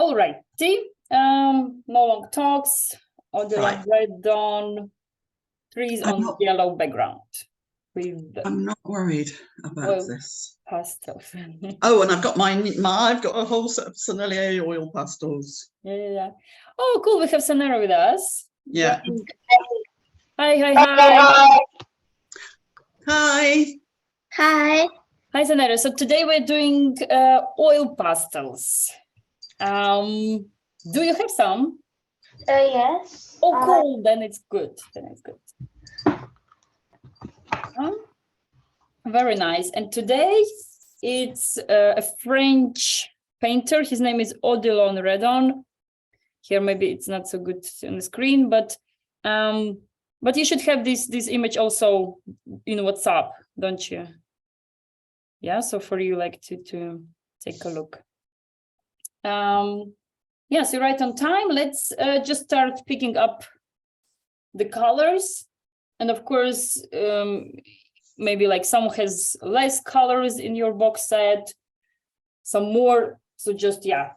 All right. No long talks. Odilon Redon, trees on yellow background. I'm not worried about this. Pastels. Oh, and I've got I've got a whole set of Sennelier oil pastels. Yeah. Oh, cool. We have Sanera with us. Yeah. Hi. Hi. Hi, Sanera. So today we're doing oil pastels. Do you have some? Yes. Oh, cool. Then it's good. Very nice. And today it's a French painter. His name is Odilon Redon. Here maybe it's not so good on the screen, but you should have this image also in WhatsApp, don't you? Yeah, so for you like to take a look. Yeah, so right on time. Let's just start picking up the colors. And of course, maybe like some has less colors in your box set, some more. So just, yeah,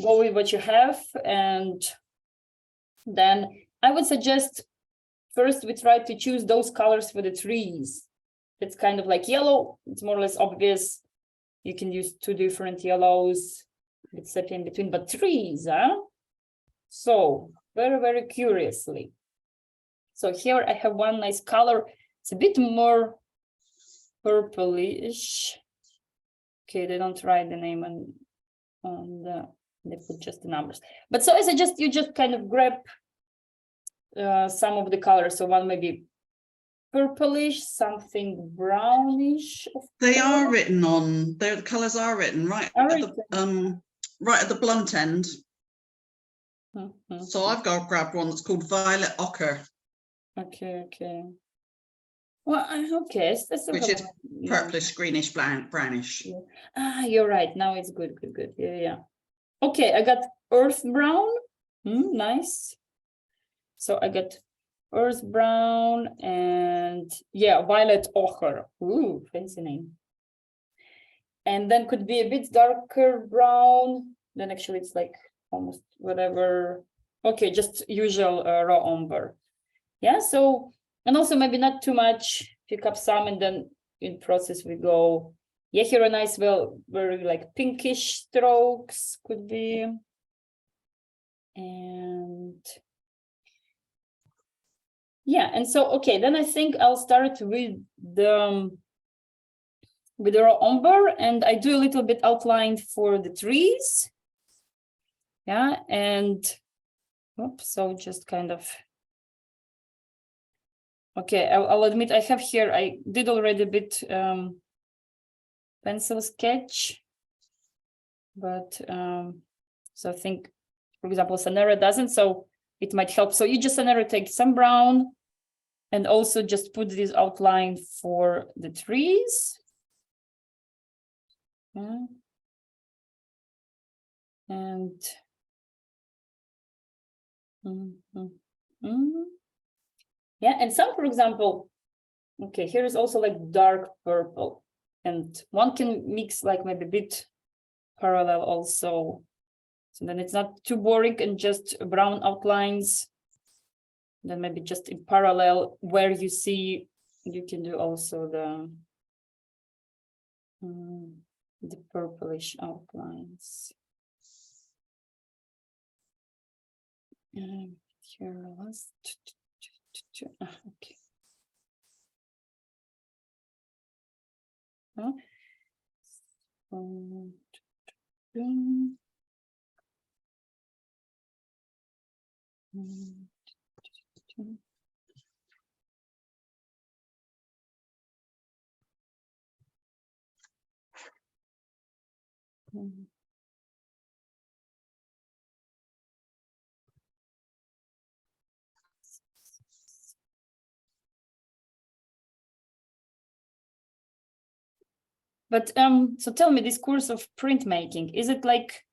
go with what you have. And then I would suggest first we try to choose those colors for the trees. It's kind of like yellow. It's more or less obvious. You can use two different yellows. It's sepia in between, but trees, huh? So very, very curiously. So here I have one nice color. It's a bit more purplish. Okay, they don't write the name they put just the numbers. But so I suggest you just kind of grab some of the colors. So one maybe purplish, something brownish. They are written on. The colors are written right at the blunt end. So I've grabbed one that's called violet ochre. Okay. Well, okay, which is purplish, greenish, brownish. Yeah. You're right. Now it's good. Yeah. Okay, I got earth brown. Nice. So I got earth brown and yeah, violet ochre. Ooh, fancy name. And then could be a bit darker brown. Then actually it's like almost whatever. Okay, just usual raw umber. Yeah, so, and also maybe not too much, pick up some and then in process we go, yeah, here a nice, very like pinkish strokes could be. And yeah, and so, okay, then I think I'll start with the raw umber and I do a little bit outline for the trees. Yeah, and so just kind of, okay, I'll admit I have here, I did already a bit pencil sketch, but so I think, for example, Sanera doesn't, so it might help. So you just, Sanera, take some brown and also just put this outline for the trees. Yeah. And yeah, and some, for example, okay, here is also like dark purple, and one can mix like maybe a bit parallel also. So then it's not too boring and just brown outlines. Then maybe just in parallel where you see, you can do also the purplish outlines. And here last. Okay. But so tell me, this course of printmaking, is it like,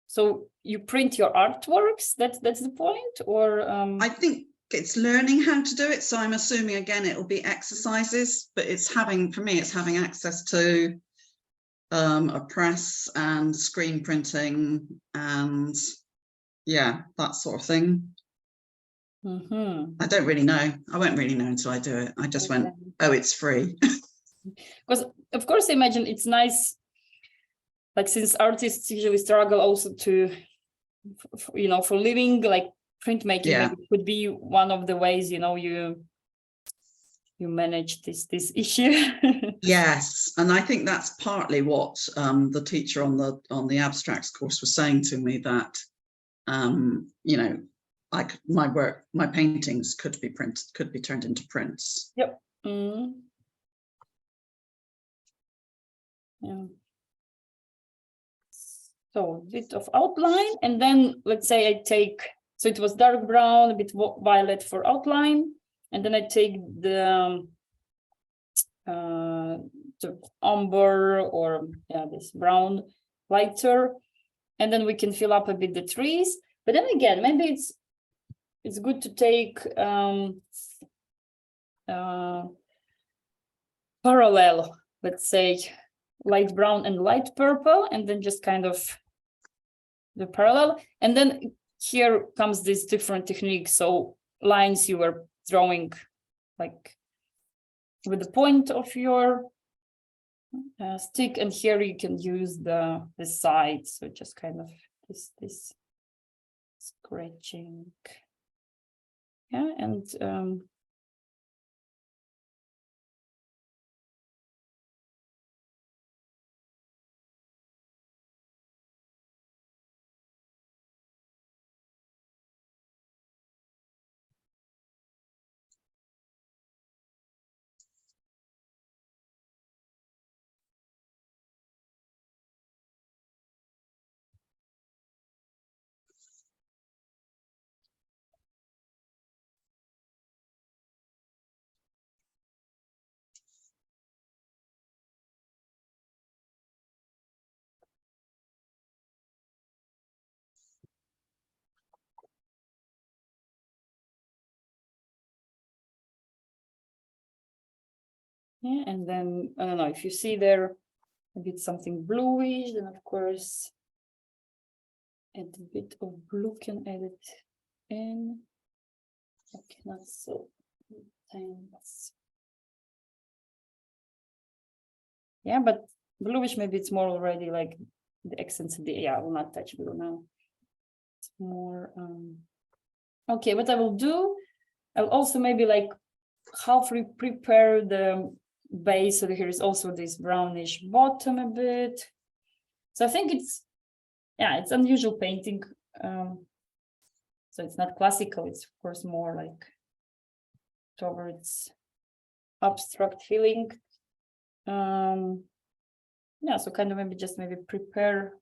so you print your artworks? That's the point, or I think it's learning how to do it. So I'm assuming again it'll be exercises, but it's having, for me, it's having access to a press and screen printing and yeah, that sort of thing. I don't really know. I won't really know until I do it. I just went, oh, it's free. Because of course, I imagine it's nice, like since artists usually struggle also to, you know, for living, like printmaking maybe could be one of the ways, you know, you manage this issue. Yes, and I think that's partly what the teacher on the abstracts course was saying to me, that you know, like my paintings could be turned into prints. Yep. Yeah. So a bit of outline, and then let's say I take, so it was dark brown, a bit violet for outline, and then I take the umber or this brown lighter, and then we can fill up a bit the trees. But then again, maybe it's good to take parallel, let's say light brown and light purple, and then just kind of the parallel. And then here comes this different technique. So lines you were drawing like with the point of your stick, and here you can use the side. So just kind of this scratching. Yeah, and yeah, and then I don't know if you see there a bit something bluish, then of course add a bit of blue, can add it in. Okay, not so intense. Yeah, but bluish, maybe it's more already like the accents of the, I will not touch blue now. It's more okay. What I will do, I'll also maybe like half prepare the base, so here is also this brownish bottom a bit. So I think it's unusual painting, so it's not classical, it's of course more like towards abstract feeling. Yeah, so kind of maybe prepare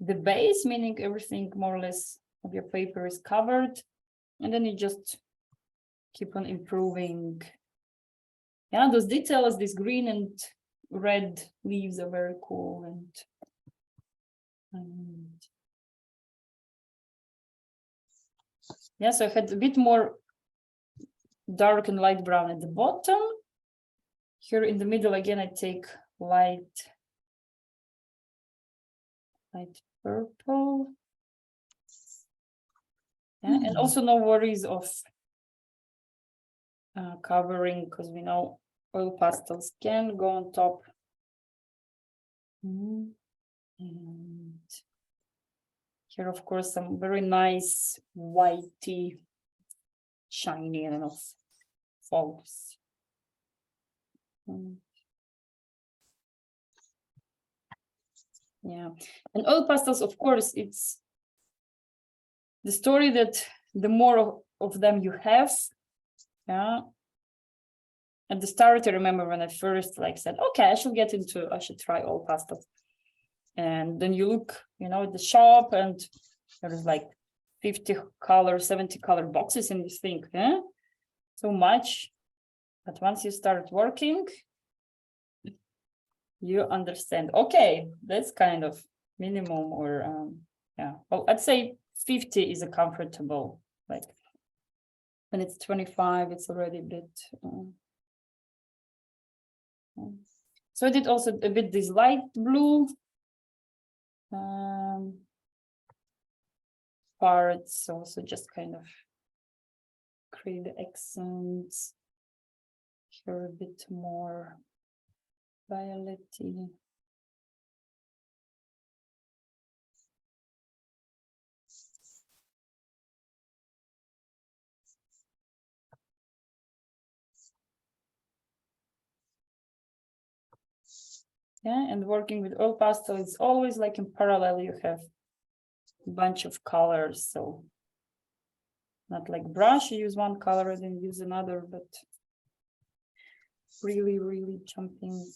the base, meaning everything more or less of your paper is covered, and then you just keep on improving. Yeah, those details, these green and red leaves are very cool, and yeah, so I had a bit more dark and light brown at the bottom. Here in the middle again, I take light purple. Yeah, and also no worries of covering, because we know oil pastels can go on top. And here, of course, some very nice whitey, shiny, I don't know, fogs. Yeah, and oil pastels, of course, it's the story that the more of them you have, yeah. At the start, I remember when I first said, okay, I should try oil pastels. And then you look, at the shop, and there's like 50 color, 70 color boxes, and you think, so much. But once you start working, you understand, okay, that's kind of minimum, or well, I'd say 50 is a comfortable, like when it's 25, it's already a bit. So I did also a bit this light blue parts, also just kind of create the accents. Here a bit more violet-y. Yeah, and working with oil pastel, it's always like in parallel, you have a bunch of colors. So not like brush, you use one color and then use another, but really, really jumping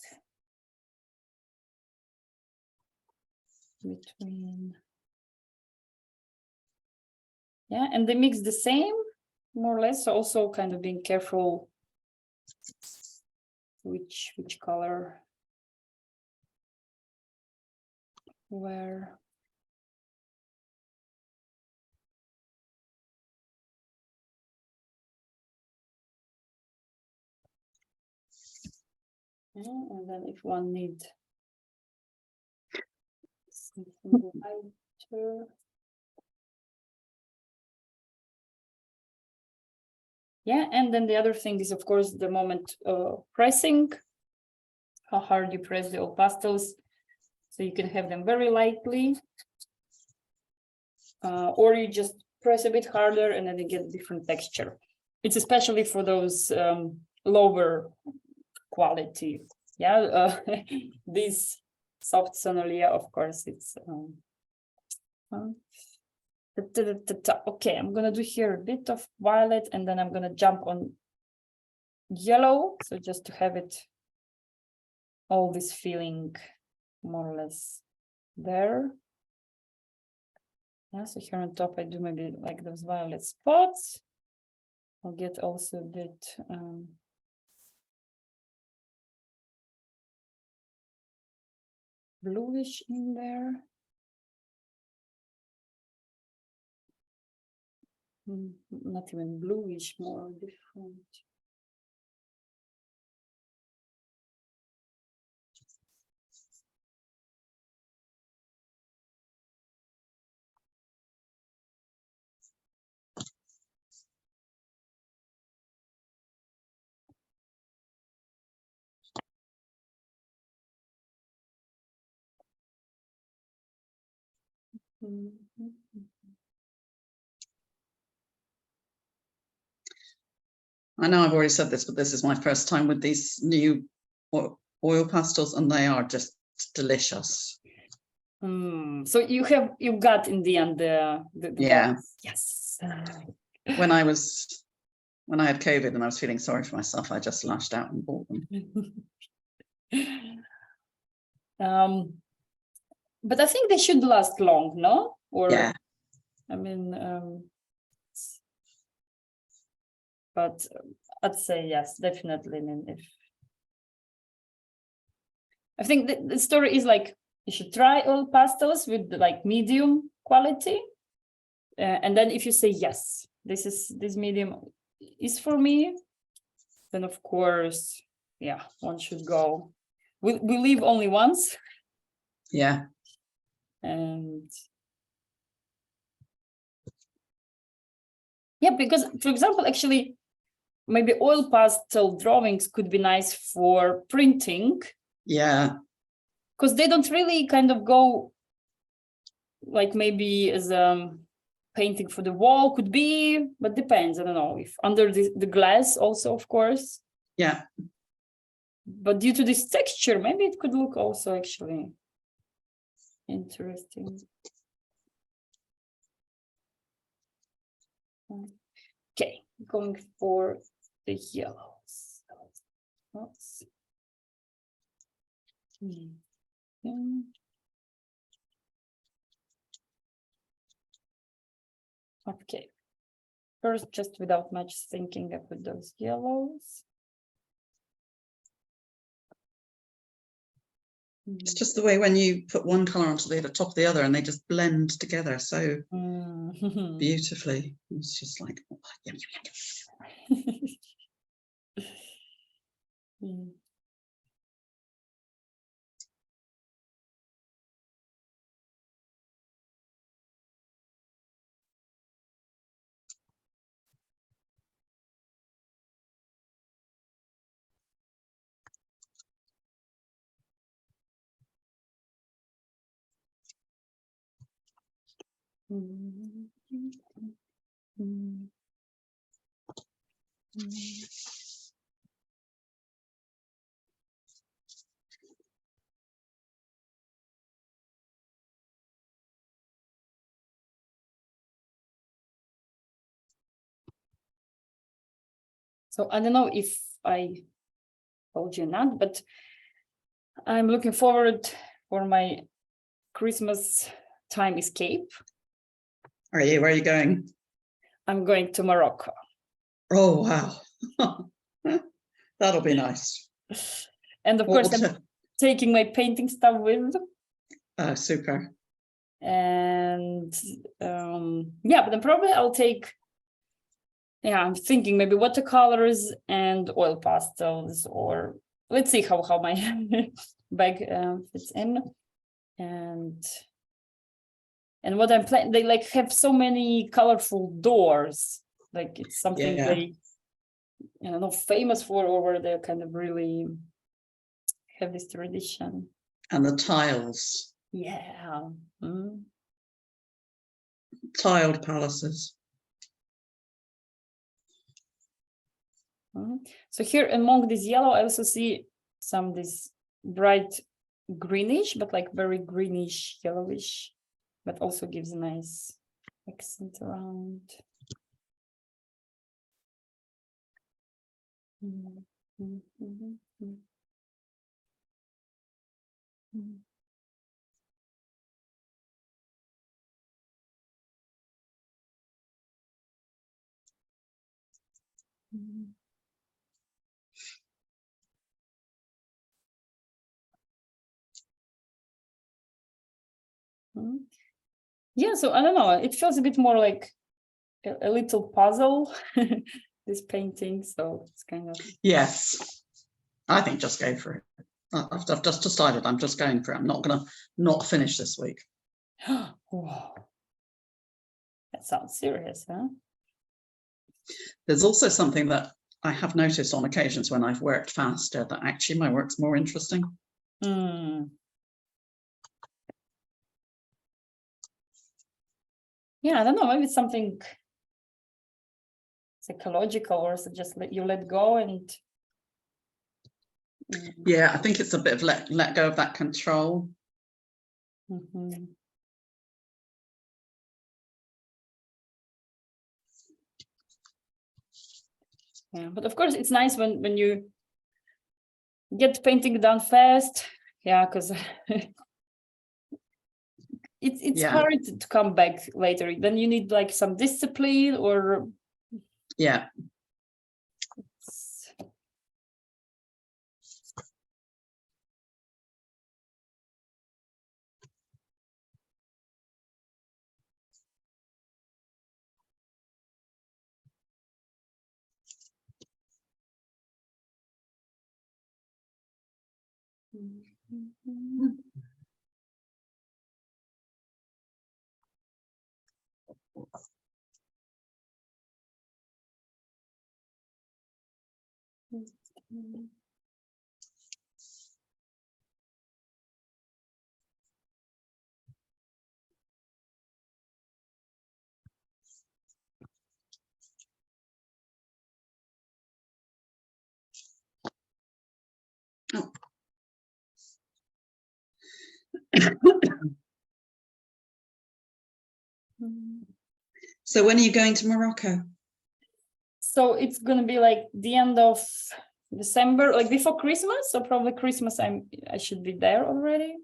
between. Yeah, and they mix the same, more or less, also kind of being careful which color where. Yeah, and then if one needs something lighter. Yeah, and then the other thing is, of course, the moment pressing, how hard you press the oil pastels. So you can have them very lightly, or you just press a bit harder and then you get different texture. It's especially for those lower quality. Yeah, this soft sonolia, of course, it's okay. I'm gonna do here a bit of violet, and then I'm gonna jump on yellow, so just to have it all this feeling more or less there. Yeah, so here on top I do maybe like those violet spots. I'll get also a bit bluish in there. Not even bluish, more different. I know I've already said this, but this is my first time with these new oil pastels, and they are just delicious. So you got in the end the Yeah. box. Yes. When I had COVID and I was feeling sorry for myself, I just lashed out and bought them. But I think they should last long, no? Or yeah. I mean, but I'd say yes, definitely. I mean, I think the story is like you should try oil pastels with like medium quality, and then if you say yes, this medium is for me, then of course, yeah, one should go. We live only once. Yeah. And yeah, because for example, actually, maybe oil pastel drawings could be nice for printing. Yeah. Because they don't really kind of go like maybe as painting for the wall could be, but depends. I don't know if under the glass also, of course. Yeah. But due to this texture, maybe it could look also actually interesting. Okay, going for the yellows. Okay, first, just without much thinking, I put those yellows. It's just the way when you put one color onto the top of the other and they just blend together so beautifully. It's just like, oh, yum, yum, yum. So I don't know if I told you not, but I'm looking forward for my Christmas time escape. Are you? Where are you going? I'm going to Morocco. Oh, wow. That'll be nice. And of course, I'm taking my painting stuff with. Oh, super. And yeah, but then probably I'll take, I'm thinking maybe watercolors and oil pastels, or let's see how my bag fits in. And what I'm planning, they like have so many colorful doors, like it's something they, I don't know, famous for, or where they kind of really have this tradition. And the tiles. Yeah. Tiled palaces. So here among this yellow, I also see some this bright greenish, but like very greenish, yellowish, but also gives a nice accent around. Yeah, so I don't know, it feels a bit more like a little puzzle, this painting, so it's kind of... Yes, I think just go for it. I've just decided I'm just going for it. I'm not going to not finish this week. Wow. That sounds serious, huh? There's also something that I have noticed on occasions when I've worked faster, that actually my work's more interesting. Yeah, I don't know, maybe it's something psychological, or is it just you let go and... Yeah, I think it's a bit of let go of that control. Yeah, but of course it's nice when you get painting done fast. Yeah, because it's hard to come back later. Then you need like some discipline, or So when are you going to Morocco? So it's gonna be like the end of December, like before Christmas. So probably Christmas I should be there already.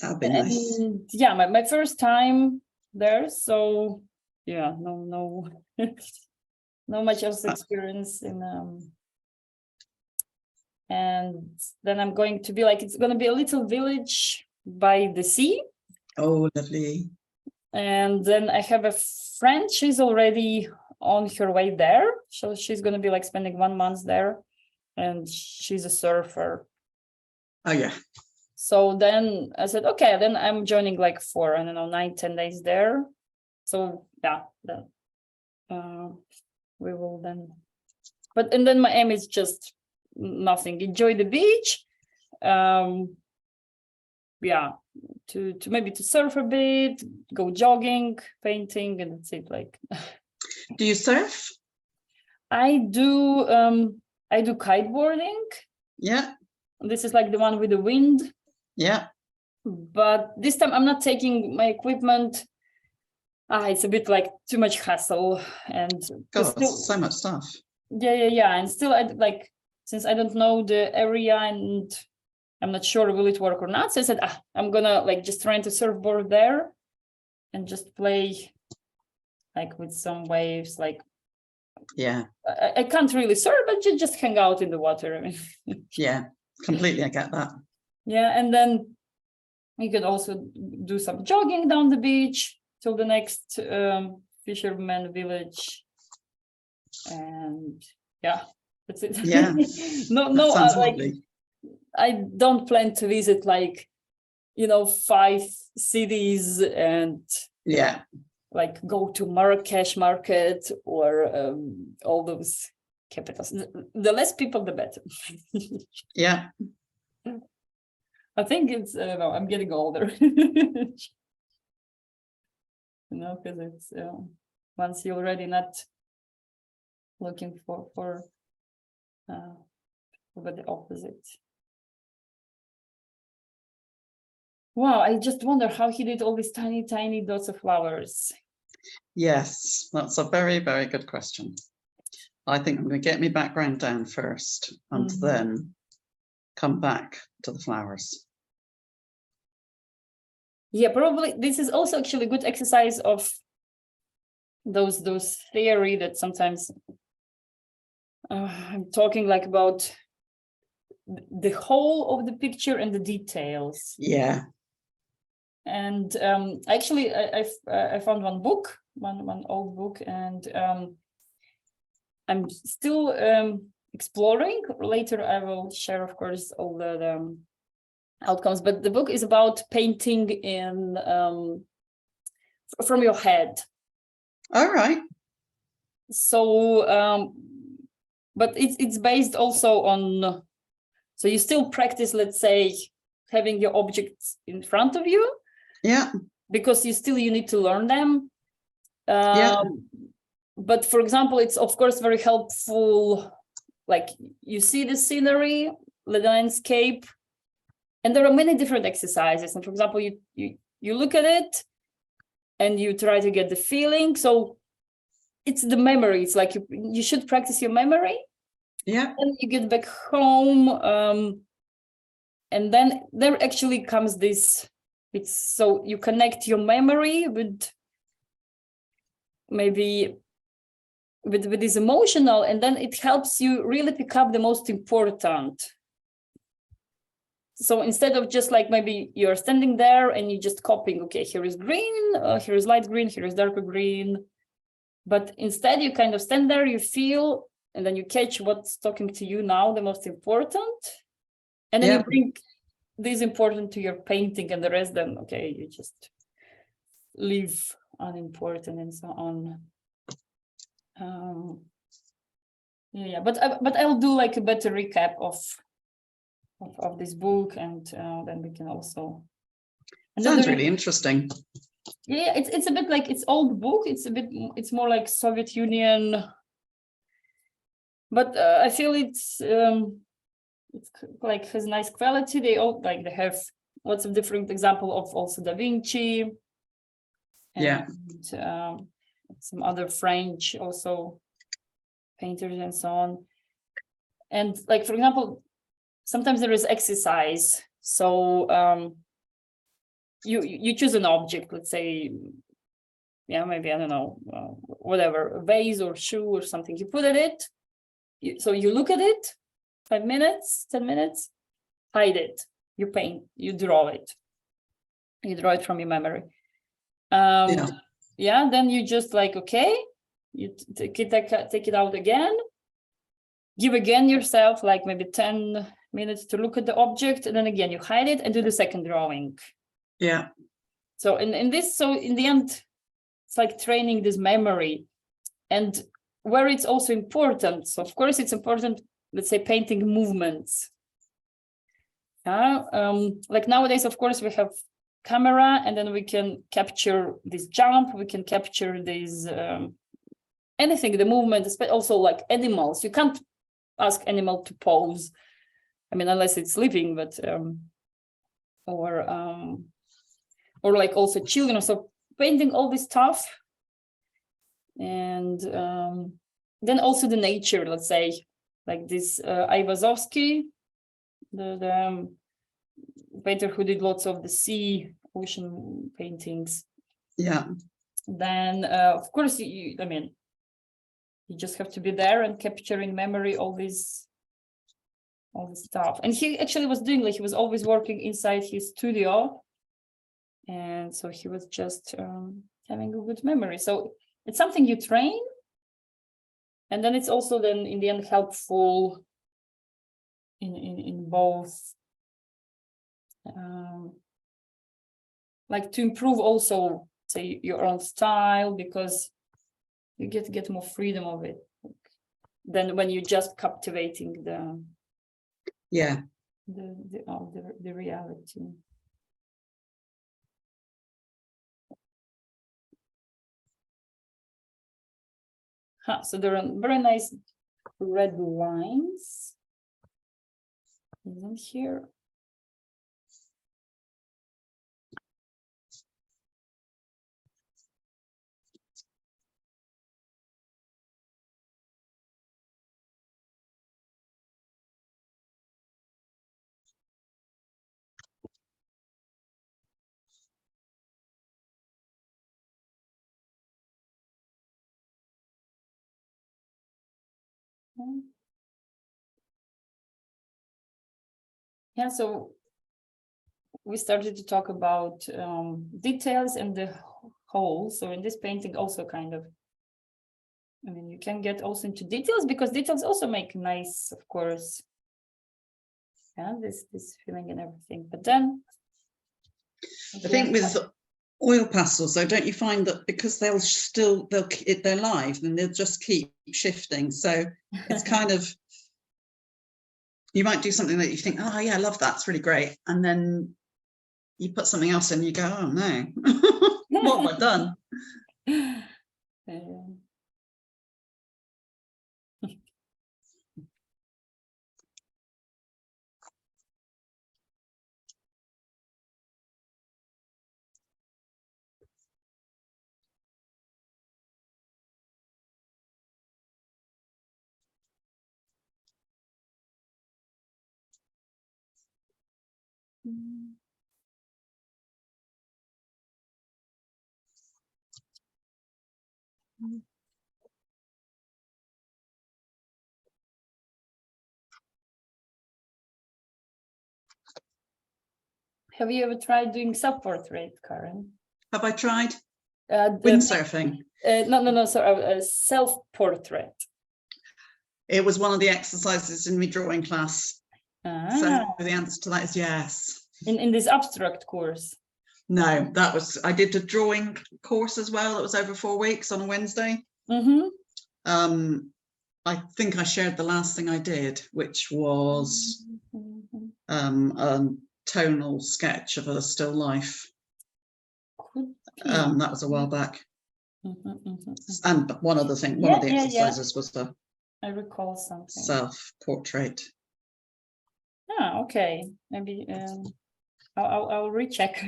That would be nice. Yeah, my first time there. So yeah, no not much else experience in and then I'm going to be like, it's gonna be a little village by the sea. Oh, lovely. And then I have a friend, she's already on her way there. So she's going to be like spending 1 month there, and she's a surfer. Oh, yeah. So then I said, okay, then I'm joining like for, I don't know, 9-10 days there. So yeah, we will then, and then my aim is just nothing, enjoy the beach, yeah, to maybe to surf a bit, go jogging, painting, and that's it. Like, Do you surf? I do kiteboarding. Yeah, This is like the one with the wind, yeah, but this time I'm not taking my equipment. It's a bit like too much hassle, and God, still, so much stuff. yeah, and still, I like, since I don't know the area and I'm not sure will it work or not, so I said I'm gonna like just rent a surfboard there and just play like with some waves. Like, Yeah, I can't really surf, but just hang out in the water. I mean, yeah, completely. I get that. yeah, and then you could also do some jogging down the beach till the next fisherman village, and yeah, that's it. Yeah, no, that sounds like, lovely. I don't plan to visit like 5 cities and Yeah, like go to Marrakesh market or all those capitals. The less people, the better. yeah, I think it's, I don't know, I'm getting older. Because it's once you're already not looking for the opposite. Wow, I just wonder how he did all these tiny, tiny dots of flowers. yes. That's a very, very good question. I think I'm going to get my background down first and then come back to the flowers. Yeah, probably this is also actually a good exercise of those theory that sometimes I'm talking like about the whole of the picture and the details. Yeah. And actually, I found one book, one old book, and I'm still exploring. Later, I will share, of course, all the outcomes. But the book is about painting in from your head. All right. So, but it's based also on. So you still practice, let's say, having your objects in front of you. Yeah. Because you need to learn them. Yeah. But for example, it's of course very helpful. Like you see the scenery, the landscape, and there are many different exercises. And for example, you look at it and you try to get the feeling. So it's the memory. It's like you should practice your memory. Yeah. And you get back home, and then there actually comes this. It's so you connect your memory with maybe with this emotional, and then it helps you really pick up the most important. So instead of just like maybe you're standing there and you're just copying, okay, here is green, here is light green, here is darker green. But instead you kind of stand there, you feel, and then you catch what's talking to you now, the most important. And then you bring this important to your painting, and the rest then, okay, you just leave unimportant and so on. But I'll do like a better recap of this book, and then we can also. Sounds really interesting. Yeah, it's a bit like it's old book. It's more like Soviet Union, but I feel it's like has nice quality. They have lots of different example of also Da Vinci. And, some other French also painters and so on. And like, for example, sometimes there is exercise. So you choose an object, let's say, maybe, I don't know, whatever, a vase or shoe or something. You put at it, so you look at it, 5 minutes, 10 minutes, hide it, you paint, you draw it. You draw it from your memory. Then you just like, okay, you take it out again, give again yourself like maybe 10 minutes to look at the object, and then again you hide it and do the second drawing. Yeah. So in this, so in the end, it's like training this memory. And where it's also important, so of course it's important, let's say, painting movements. Like nowadays, of course, we have camera, and then we can capture this jump, we can capture this anything, the movement, also like animals. You can't ask animal to pose, I mean, unless it's living, but or like also children. So painting all this stuff, and then also the nature, let's say, like this Iwazowski, the painter who did lots of the sea, ocean paintings. Yeah. Then of course, I mean, you just have to be there and capture in memory all this stuff. And he actually was doing, like, he was always working inside his studio, and so he was just having a good memory. So it's something you train, and then it's also then in the end helpful in both, like to improve also, say, your own style, because you get more freedom of it than when you're just captivating the reality. So there are very nice red lines in here. Yeah, so we started to talk about details and the whole. So in this painting also kind of, I mean, you can get also into details, because details also make nice, of course, yeah, this feeling and everything. But then I think with oil pastels, though, don't you find that because they're live, then they'll just keep shifting. So it's kind of, you might do something that you think, oh yeah, I love that, it's really great, and then you put something else in, you go, oh no, what have I done? Have you ever tried doing self-portrait, Karen? Have I tried windsurfing? No, sorry, self-portrait. It was one of the exercises in my drawing class. So the answer to that is yes. In this abstract course? No, I did a drawing course as well. It was over 4 weeks on a Wednesday. I think I shared the last thing I did, which was a tonal sketch of a still life. That was a while back. And one other thing, one of the exercises was I recall something. Self-portrait. Okay, maybe I'll recheck.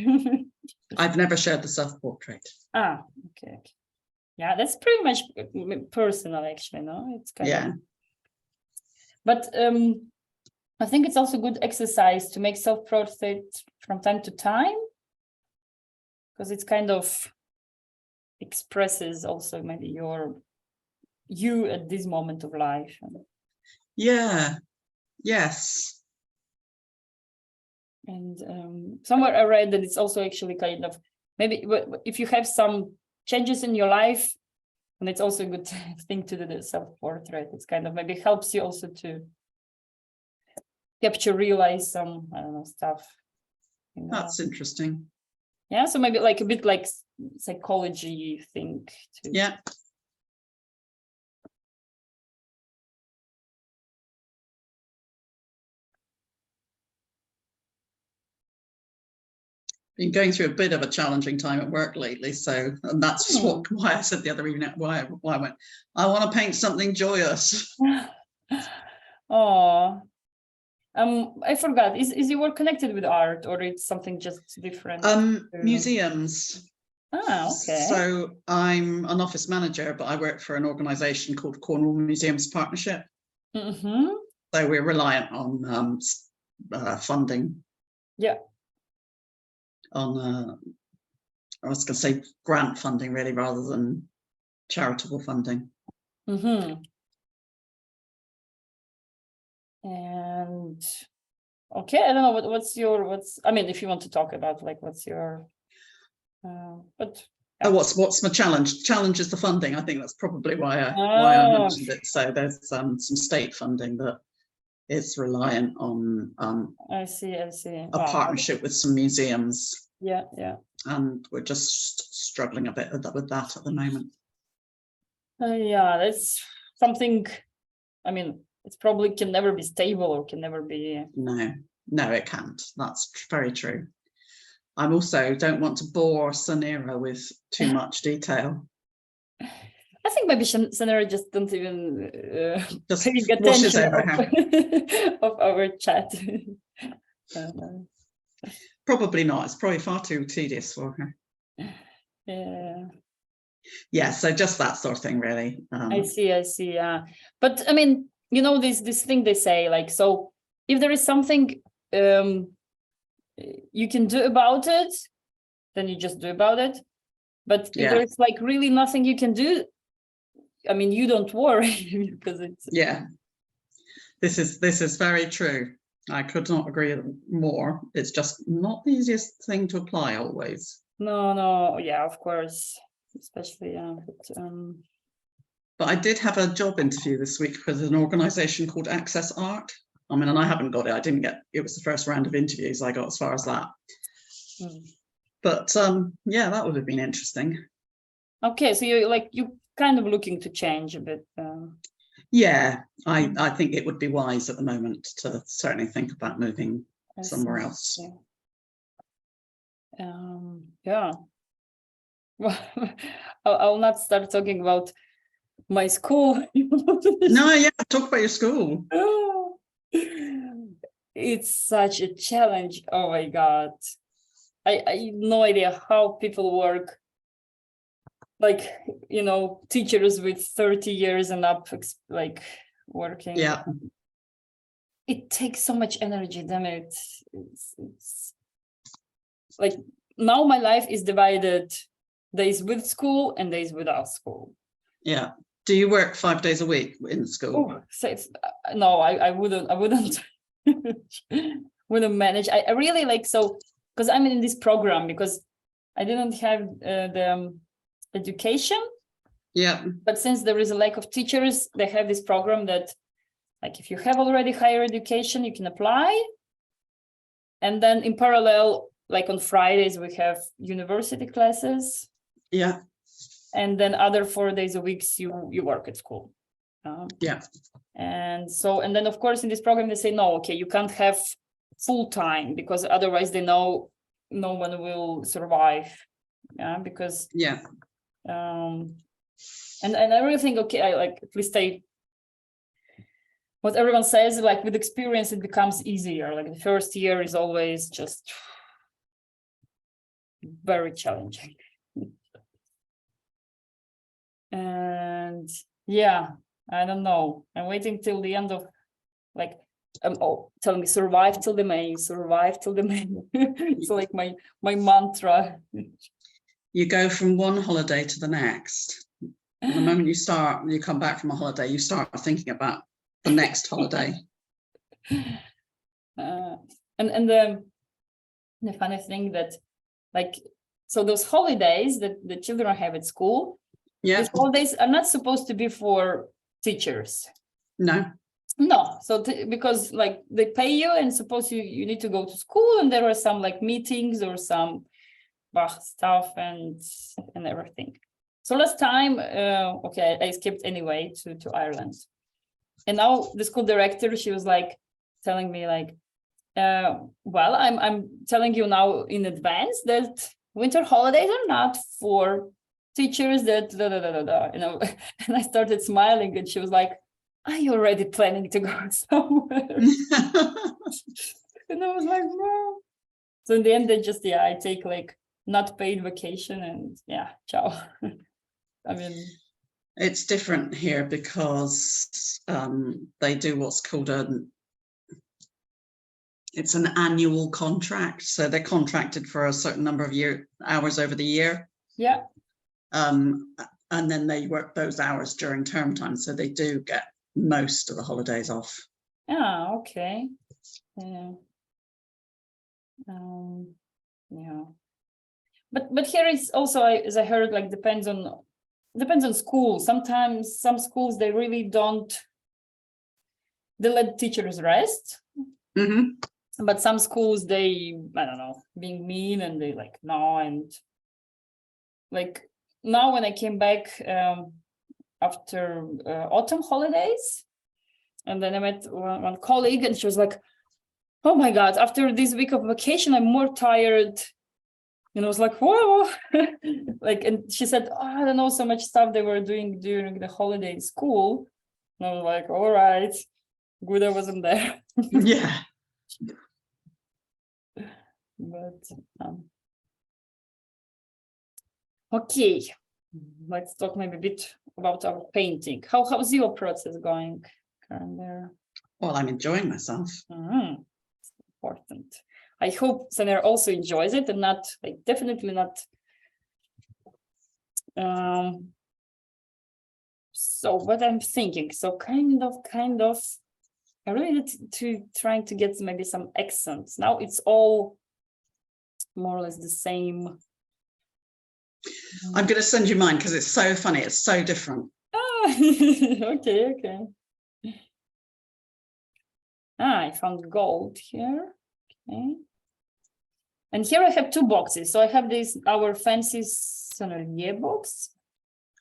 I've never shared the self-portrait. Okay. Yeah, that's pretty much personal, actually. No, it's kind of. But I think it's also good exercise to make self-portrait from time to time, because it's kind of expresses also maybe you at this moment of life. Yes. And somewhere I read that it's also actually kind of, maybe if you have some changes in your life, and it's also a good thing to do the self-portrait. It's kind of maybe helps you also to realize some, I don't know, stuff. That's interesting. Yeah, so maybe like a bit like psychology thing too. Yeah. been going through a bit of a challenging time at work lately, so and that's why I said the other evening why I went, I want to paint something joyous. Oh, I forgot. Is your work connected with art, or it's something just different? Museums. Okay. So I'm an office manager, but I work for an organisation called Cornwall Museums Partnership. Mm-hmm. So we're reliant on funding. Yeah. On I was going to say grant funding, really, rather than charitable funding. Mm-hmm. And okay, I don't know what's I mean, if you want to talk about like what's your but Oh, what's my challenge? Challenge is the funding. I think that's probably why I mentioned it. So there's some state funding that is reliant on I see a partnership with some museums. Yeah. And we're just struggling a bit with that at the moment. Yeah, that's something. I mean, it probably can never be stable or can never be. No, it can't. That's very true. I'm also don't want to bore Sanira with too much detail. I think maybe Sanira just don't even just pay washes attention over her. of our chat. Probably not. It's probably far too tedious for her. Yeah, so just that sort of thing, really. I see. Yeah, but I mean, you know, this thing they say, like, so if there is something you can do about it, then you just do about it. But if there's like really nothing you can do, I mean, you don't worry because it's This is very true. I could not agree more. It's just not the easiest thing to apply always. No, yeah, of course, especially But I did have a job interview this week with an organisation called Access Art. I mean, and I haven't got it. I didn't get it. Was the first round of interviews. I got as far as that. But yeah, that would have been interesting. Okay, so you kind of looking to change a bit. Yeah, I think it would be wise at the moment to certainly think about moving somewhere else. Yeah. Well, I'll not start talking about my school. No, yeah, talk about your school. It's such a challenge. Oh my God. I have no idea how people work. Like, you know, teachers with 30 years and up, like working. Yeah. It takes so much energy, damn it. It's like now my life is divided days with school and days without school. Yeah. Do you work 5 days a week in school? Oh, so it's, no, I wouldn't wouldn't manage. I really like, so because I'm in this program because I didn't have the education. Yeah. But since there is a lack of teachers, they have this program that, like, if you have already higher education, you can apply. And then in parallel, like on Fridays, we have university classes. Yeah. And then other 4 days a week, you work at school. Yeah. And so, and then of course in this program they say, no, okay, you can't have full time because otherwise they know no one will survive. Yeah, because and I really think, okay, I like, at least what everyone says, like with experience it becomes easier. Like the first year is always just very challenging. And yeah, I don't know. I'm waiting till the end of, like, tell me survive till the May. It's like my mantra. You go from one holiday to the next. And the moment you come back from a holiday, you start thinking about the next holiday. And the funny thing that, like, so those holidays that the children have at school, these holidays are not supposed to be for teachers. No, so because like they pay you and suppose you need to go to school and there are some like meetings or some stuff and everything. So last time, okay, I skipped anyway to Ireland. And now the school director, she was like telling me like, Well, I'm telling you now in advance that winter holidays are not for teachers that you know. And I started smiling, and she was like, "Are you already planning to go somewhere?" And I was like, "No." So in the end, they just I take like not paid vacation, and ciao. I mean, it's different here because they do what's called it's an annual contract, so they're contracted for a certain number of hours over the year. Yeah. And then they work those hours during term time, so they do get most of the holidays off. Ah, okay. Yeah. Yeah. But here is also, as I heard, like depends on school. Sometimes some schools they really don't. They let teachers rest. Mm-hmm. But some schools they, I don't know, being mean, and they like no. And like now when I came back after autumn holidays, and then I met one colleague, and she was like, "Oh my God, after this week of vacation, I'm more tired." And I was like, "Whoa." Like, and she said, "Oh, I don't know, so much stuff they were doing during the holiday in school." And I was like, "All right, good I wasn't there." Yeah. But okay, let's talk maybe a bit about our painting. How's your process going, Karen? Well, I'm enjoying myself. It's important. I hope Saner also enjoys it, and not like definitely not. So what I'm thinking, so kind of, I really need to trying to get maybe some accents. Now it's all more or less the same. I'm going to send you mine because it's so funny. It's so different. Ah, okay. I found gold here. Okay. And here I have two boxes. So I have this, our fancy Sonnelier box.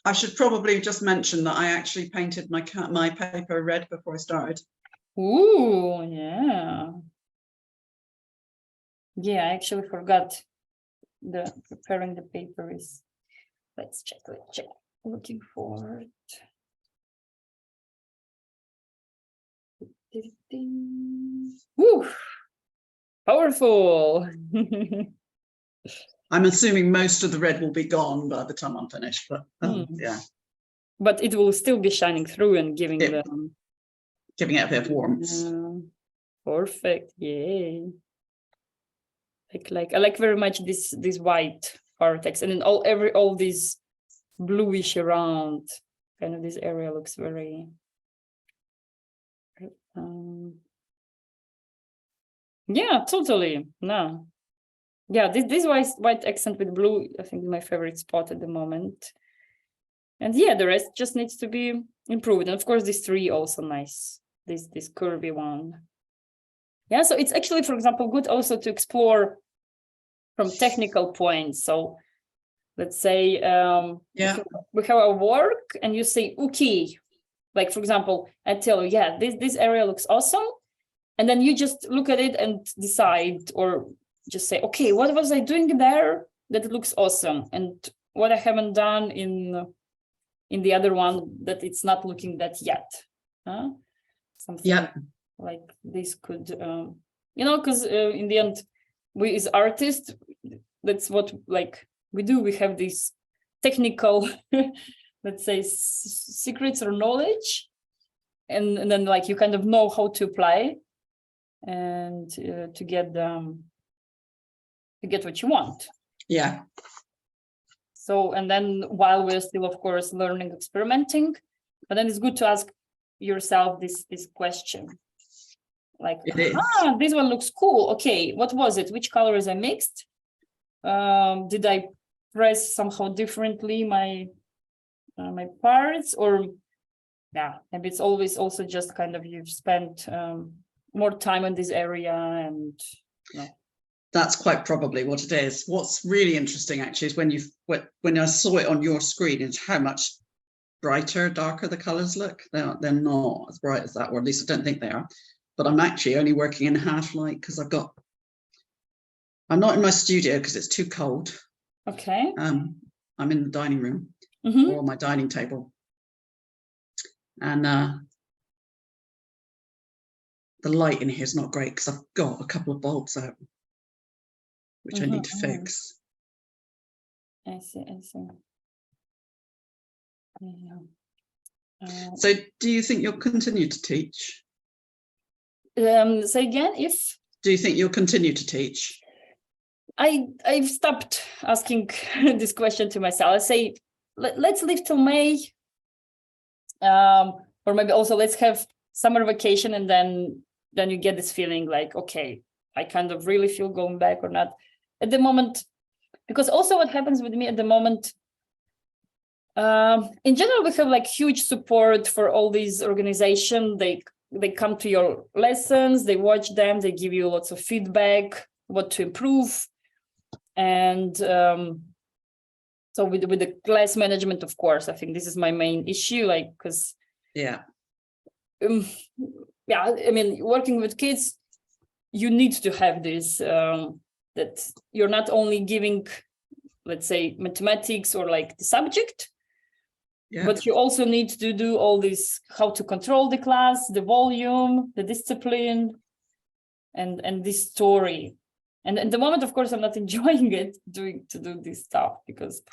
I should probably just mention that I actually painted my paper red before I started. Ooh, yeah. Yeah, I actually forgot the preparing the paper is. Let's check. Looking for it. Woo! Powerful. I'm assuming most of the red will be gone by the time I'm finished, but yeah. But it will still be shining through and giving it a bit of warmth. Perfect. Yay. I like very much this white Artex, and then all these bluish around. Kind of this area looks very. Yeah, totally. No. Yeah, this white accent with blue, I think, is my favorite spot at the moment. And yeah, the rest just needs to be improved. And of course, this tree also nice. This curvy one. Yeah, so it's actually, for example, good also to explore from technical points. So let's say we have our work, and you say, okay, like for example, I tell you, yeah, this area looks awesome. And then you just look at it and decide, or just say, okay, what was I doing there that looks awesome, and what I haven't done in the other one that it's not looking that yet. Something like this could, because in the end, we as artists, that's what like we do. We have these technical, let's say, secrets or knowledge, and then like you kind of know how to apply and to get what you want. Yeah. So, and then while we're still, of course, learning, experimenting, but then it's good to ask yourself this question. Like, this one looks cool. Okay, what was it? Which colors I mixed? Did I press somehow differently my parts? Or maybe it's always also just kind of you've spent more time in this area, and that's quite probably what it is. What's really interesting actually is when I saw it on your screen is how much brighter, darker the colors look. They're not as bright as that, or at least I don't think they are. but I'm actually only working in half light because I'm not in my studio because it's too cold. Okay. I'm in the dining room Mm-hmm. or on my dining table. And the light in here is not great because I've got a couple of bulbs out, which I need to fix. I see. Yeah. So do you think you'll continue to teach? Say again, if Do you think you'll continue to teach? I've stopped asking this question to myself. I say, let's leave till May, or maybe also let's have summer vacation, and then you get this feeling like, okay, I kind of really feel going back or not at the moment. Because also what happens with me at the moment, in general, we have like huge support for all these organizations. They come to your lessons, they watch them, they give you lots of feedback, what to improve. And so with the class management, of course, I think this is my main issue, like, because Yeah. I mean, working with kids, you need to have this, that you're not only giving, let's say, mathematics or like the subject, Yeah. but you also need to do all this, how to control the class, the volume, the discipline, and this story. And at the moment, of course, I'm not enjoying it to do this stuff because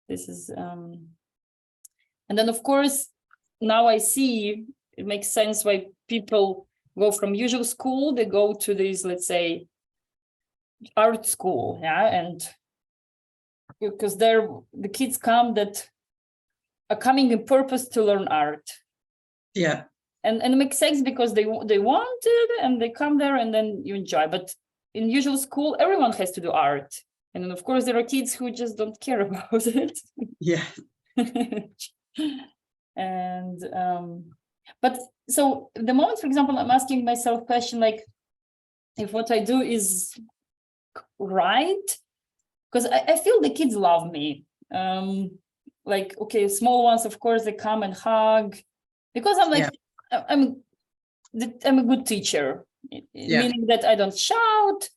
this is and then of course now I see it makes sense why people go from usual school, they go to this, let's say, art school, and because the kids come that are coming in purpose to learn art. Yeah. And it makes sense because they want it and they come there and then you enjoy. But in usual school, everyone has to do art. And then, of course, there are kids who just don't care about it. Yeah. And but so the moment, for example, I'm asking myself a question like, if what I do is right, because I feel the kids love me. Like, okay, small ones, of course, they come and hug because I'm like, I'm a good teacher, meaning that I don't shout.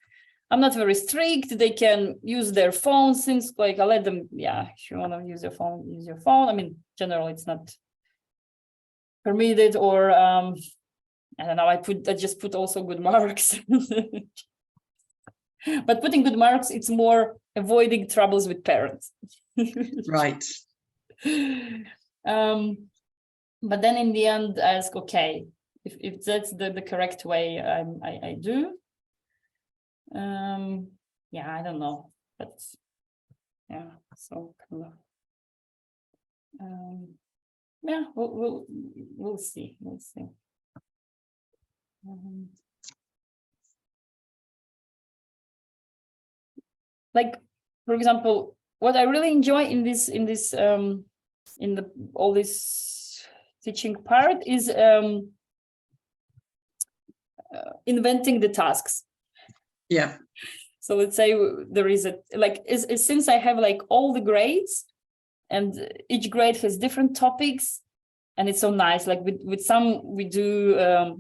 I'm not very strict. They can use their phones, since like I let them, if you want to use your phone, use your phone. I mean, generally it's not permitted, or I don't know, I just put also good marks. But putting good marks, it's more avoiding troubles with parents. Right. But then in the end, I ask, okay, if that's the correct way, I do. I don't know, but so kind of, we'll see. Like, for example, what I really enjoy in all this teaching part is inventing the tasks. Yeah. So let's say there is since I have like all the grades, and each grade has different topics, and it's so nice. Like with some we do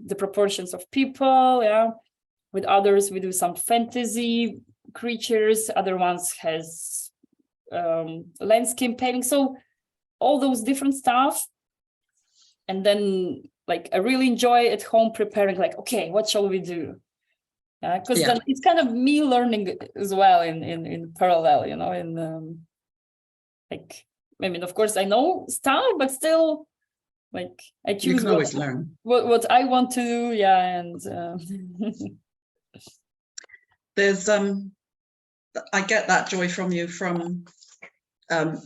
the proportions of people, with others we do some fantasy creatures, other ones has landscape painting, so all those different stuff. And then like I really enjoy at home preparing, like, okay, what shall we do? Because then it's kind of me learning as well in parallel, like, I mean, of course I know stuff, but still, like, I choose, you can always learn what I want to do. And there's I get that joy from you from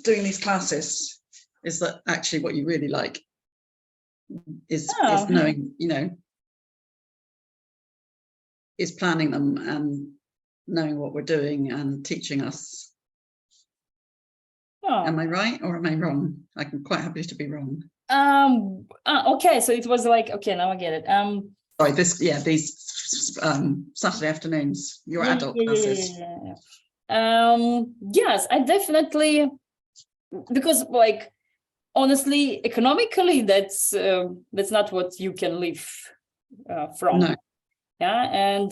doing these classes, is that actually what you really like is knowing, is planning them and knowing what we're doing and teaching us. Am I right or am I wrong? I'm quite happy to be wrong. Okay, so it was like, okay, now I get it. Sorry, these Saturday afternoons, your adult classes. Yes, I definitely, because like, honestly, economically, that's not what you can live from. No. Yeah,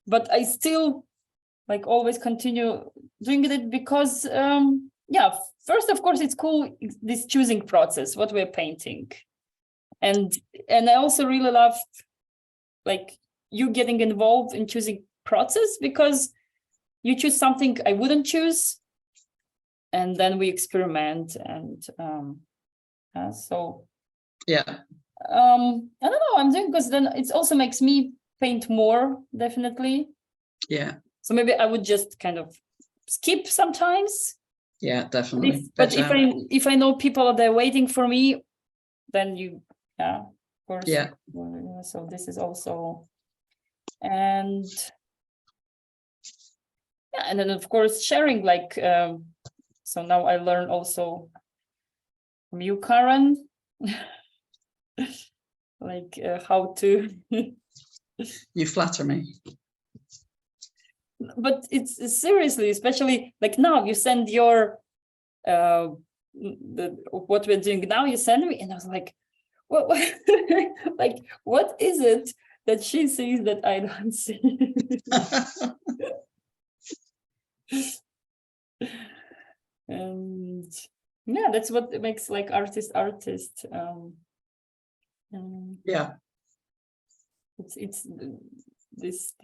but I still like always continue doing it because yeah, first of course it's cool, this choosing process, what we're painting, and I also really love like you getting involved in choosing process, because you choose something I wouldn't choose, and then we experiment, and so Yeah. I don't know, I'm doing, because then it also makes me paint more, definitely. Yeah. So maybe I would just kind of skip sometimes. Yeah, definitely. But if I know people are there waiting for me, then yeah, of course. Yeah. So this is also, and yeah, and then of course sharing, like so now I learn also from you, Karen, like how to. You flatter me. But it's seriously, especially like now you send your what we're doing now, you send me, and I was like, what like what is it that she sees that I don't see? And yeah, that's what makes like artist. Yeah. It's this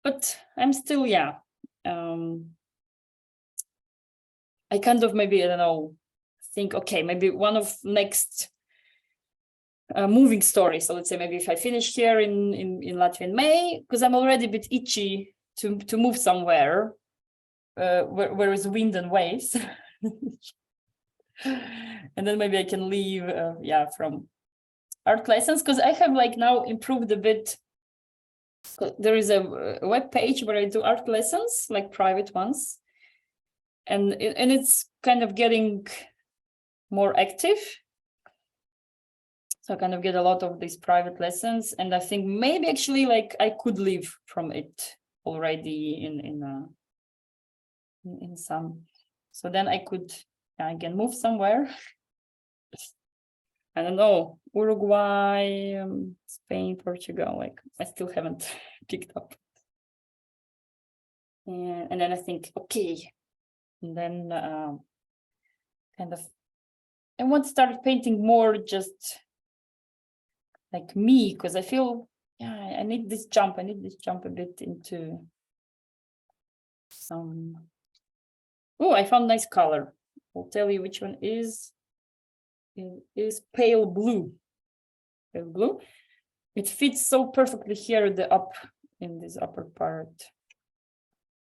but I'm still, yeah, I kind of maybe, I don't know, think, okay, maybe one of next moving stories. So let's say maybe if I finish here in Latvia in May, because I'm already a bit itchy to move somewhere where is wind and waves. And then maybe I can leave, yeah, from art lessons, because I have like now improved a bit. There is a web page where I do art lessons, like private ones, and it's kind of getting more active. So I kind of get a lot of these private lessons, and I think maybe actually like I could live from it already in some. So then I could again move somewhere. I don't know, Uruguay, Spain, Portugal. Like I still haven't picked up. And then I think, okay, and then kind of I want to start painting more just like me, because I feel, yeah, I need this jump. I need this jump a bit into some. Oh, I found nice color. I'll tell you which one is. It is pale blue. Pale blue. It fits so perfectly here in this upper part.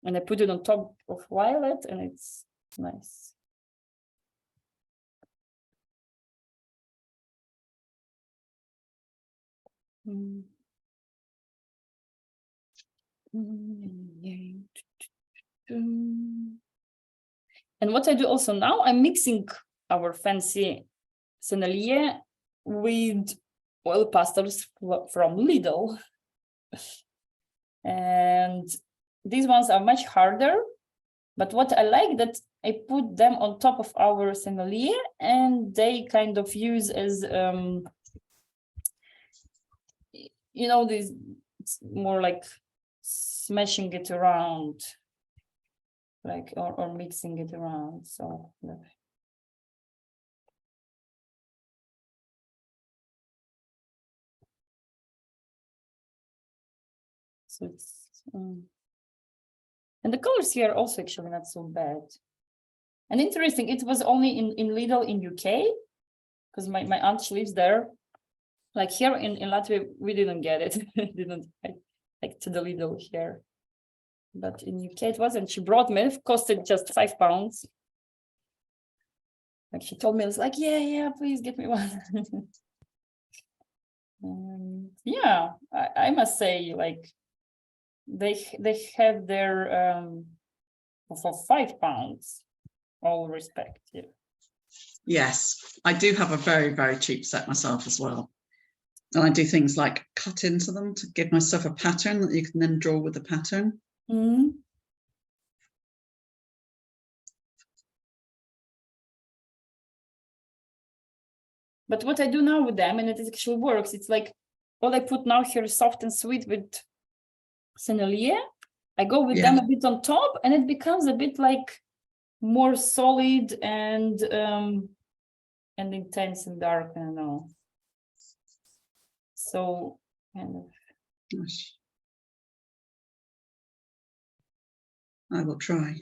And I put it on top of violet, and it's nice. Mm. And what I do also now, I'm mixing our fancy sennelier with oil pastels from Lidl. And these ones are much harder, but what I like that I put them on top of our sennelier, and they kind of use as you know, this, it's more like smashing it around, like or mixing it around. So it's and the colors here are also actually not so bad. And interesting, it was only in Lidl in UK, because my aunt lives there. Like here in Latvia, we didn't get it. Didn't like to the Lidl here. But in UK it was, and she brought me, it costed just £5. Like she told me, I was like, yeah, please get me one. Yeah, I must say, like they have their for £5, all respect. Yeah. Yes, I do have a very, very cheap set myself as well. And I do things like cut into them to give myself a pattern that you can then draw with the pattern. Mm-hmm. But what I do now with them, and it actually works, it's like all I put now here is Soft and Sweet with Sennelier. I go with them a bit on top, and it becomes a bit like more solid and intense and dark. I don't know. So kind of. Gosh. I will try.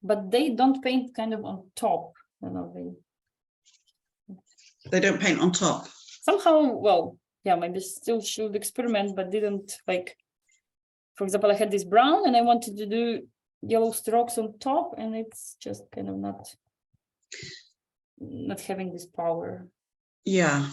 But they don't paint kind of on top, you know, They don't paint on top. Somehow, well, yeah, maybe still should experiment, but didn't like, for example, I had this brown and I wanted to do yellow strokes on top, and it's just kind of not having this power. Yeah.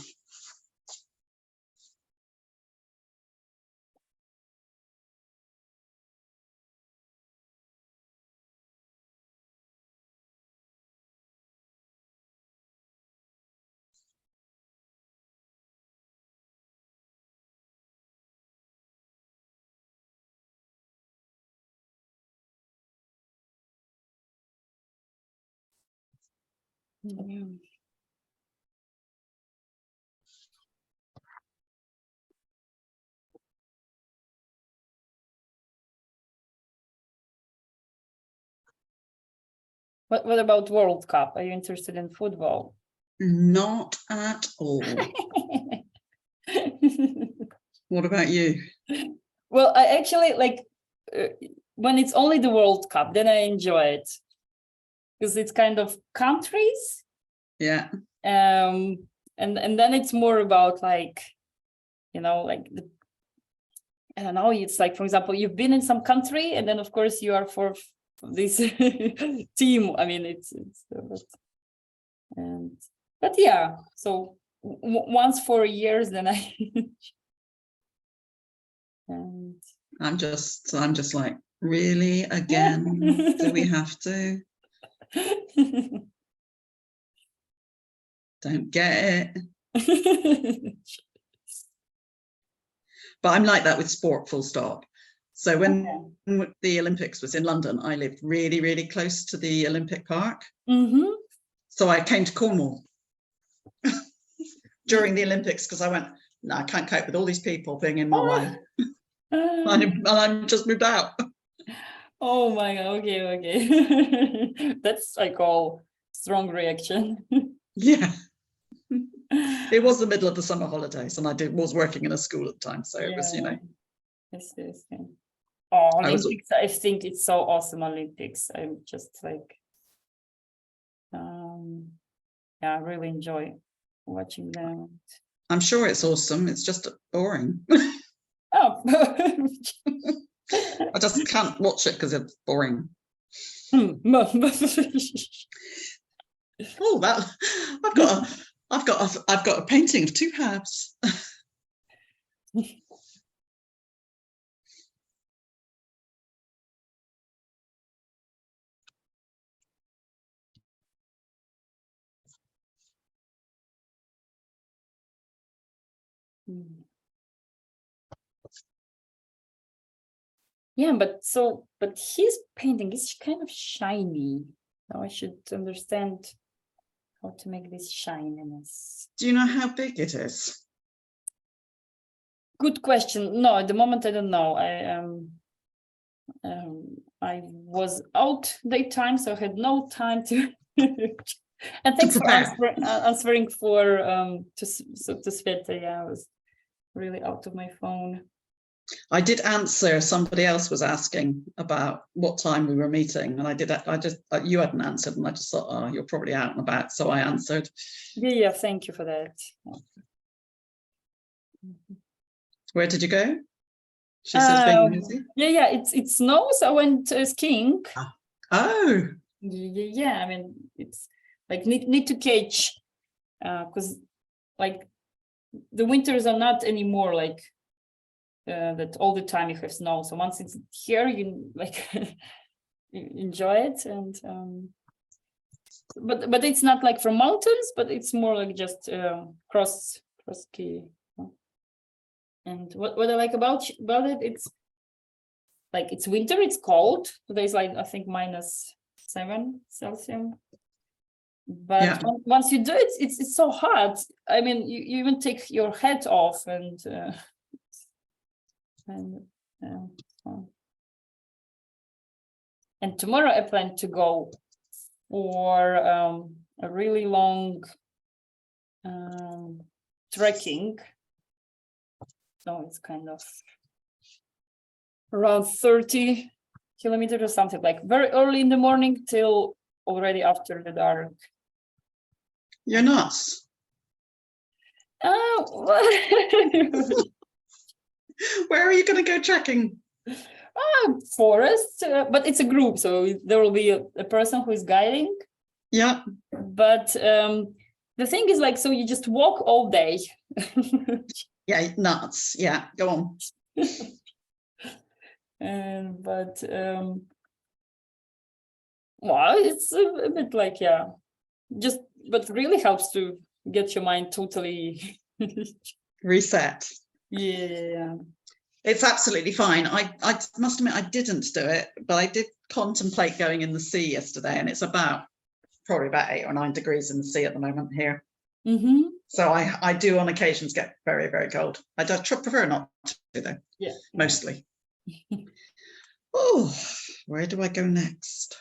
Yeah. What about World Cup? Are you interested in football? Not at all. What about you? Well, I actually like when it's only the World Cup, then I enjoy it because it's kind of countries. Yeah. And then it's more about like, you know, like I don't know, it's like, for example, you've been in some country and then of course you are for this team. I mean, but yeah, so once for years, then I and I'm just like, really, again? Do we have to? Don't get it. But I'm like that with sport, full stop. So when the Olympics was in London, I lived really, really close to the Olympic Park. So I came to Cornwall during the Olympics because I went, no, I can't cope with all these people being in my way. And I'm just moved out. Oh my God, okay. That's I call strong reaction. Yeah. It was the middle of the summer holidays and I was working in a school at the time. So it was, you know. Yes. Oh, Olympics, I think it's so awesome, Olympics. I'm just like, yeah, I really enjoy watching them. I'm sure it's awesome. It's just boring. Oh. I just can't watch it because it's boring. Oh, that I've got a painting of two halves. Yeah, but his painting is kind of shiny. Now I should understand how to make this shininess. Do you know how big it is? Good question. No, at the moment I don't know. I was out daytime, so I had no time to. And thanks for answering for to Sveta. Yeah, I was really out of my phone. I did answer. Somebody else was asking about what time we were meeting, and you hadn't answered, and I just thought, oh, you're probably out and about, so I answered. Yeah. Thank you for that. Where did you go? She says being busy. Yeah. It snows. I went skiing. Oh. Yeah. I mean, it's like need to catch, because like the winters are not anymore like that all the time you have snow. So once it's here, you like you enjoy it, and but it's not like from mountains, but it's more like just cross ski. And what I like about it, it's like it's winter, it's cold. Today's like I think -7 Celsius. But Yeah. once you do it, it's so hot. I mean, you even take your hat off and tomorrow I plan to go for a really long trekking. So it's kind of around 30 kilometers or something, like very early in the morning till already after the dark. You're nuts. Where are you going to go trekking? Forest, but it's a group, so there will be a person who is guiding. Yeah. But the thing is, like, so you just walk all day. Yeah, nuts. Yeah, go on. But well, it's a bit like, yeah, just, but really helps to get your mind totally Reset. Yeah. It's absolutely fine. I must admit I didn't do it, but I did contemplate going in the sea yesterday, and it's probably about 8 or 9 degrees in the sea at the moment here. Mm-hmm. So I do on occasions get very, very cold. I do prefer not to though. Yeah. Mostly. Oh, where do I go next?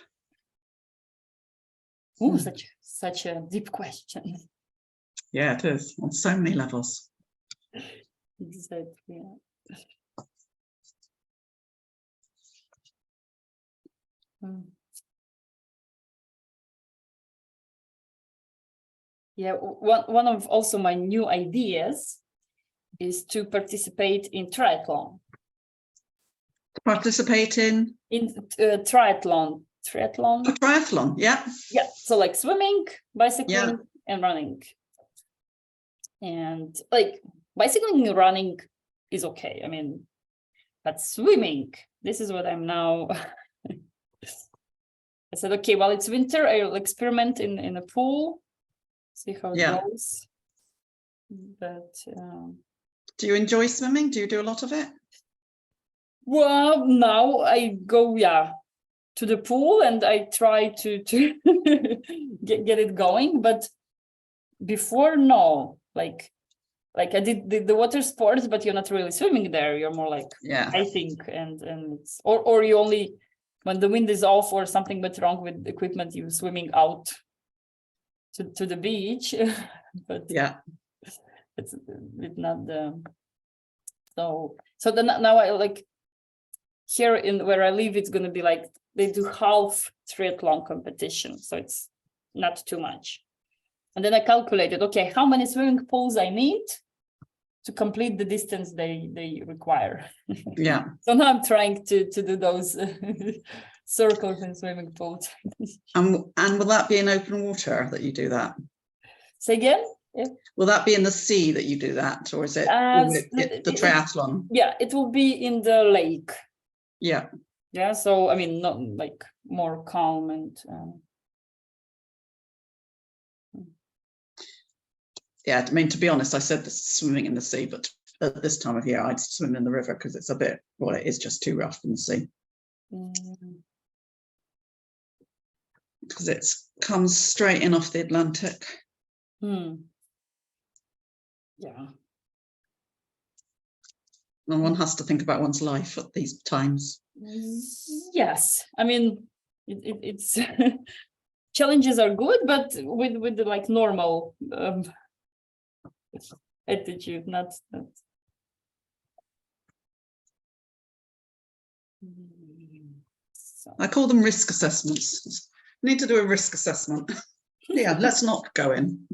Oh, such a deep question. Yeah, it is on so many levels. Exactly. Yeah. Yeah, one of also my new ideas is to participate in triathlon. Participate in triathlon. A triathlon, yeah. Yeah, so like swimming, bicycling, Yeah. and running. And like bicycling and running is okay. I mean, but swimming, this is what I'm now. I said, okay, well, it's winter. I'll experiment in a pool, see how it goes. But do you enjoy swimming? Do you do a lot of it? well, now I go, to the pool and I try to get it going. But before, no, like I did the water sports, but you're not really swimming there. You're more like, I think, and it's or you only when the wind is off or something went wrong with equipment, you're swimming out to the beach. But it's not the so then now I like here in where I live, it's going to be like they do half triathlon competition, so it's not too much. And then I calculated, okay, how many swimming pools I need to complete the distance they require. Yeah. So now I'm trying to do those circles in swimming pools. And will that be in open water that you do that? Say again? Yeah. Will that be in the sea that you do that, or is it the triathlon? Yeah, it will be in the lake. Yeah. Yeah, so I mean, not like more calm and. Yeah, I mean, to be honest, I said swimming in the sea, but at this time of year, I'd swim in the river because it's it is just too rough in the sea. Because it comes straight in off the Atlantic. Yeah. And one has to think about one's life at these times. Yes, I mean, it's challenges are good, but with the like normal attitude, not. So. I call them risk assessments. We need to do a risk assessment. Yeah, let's not go in.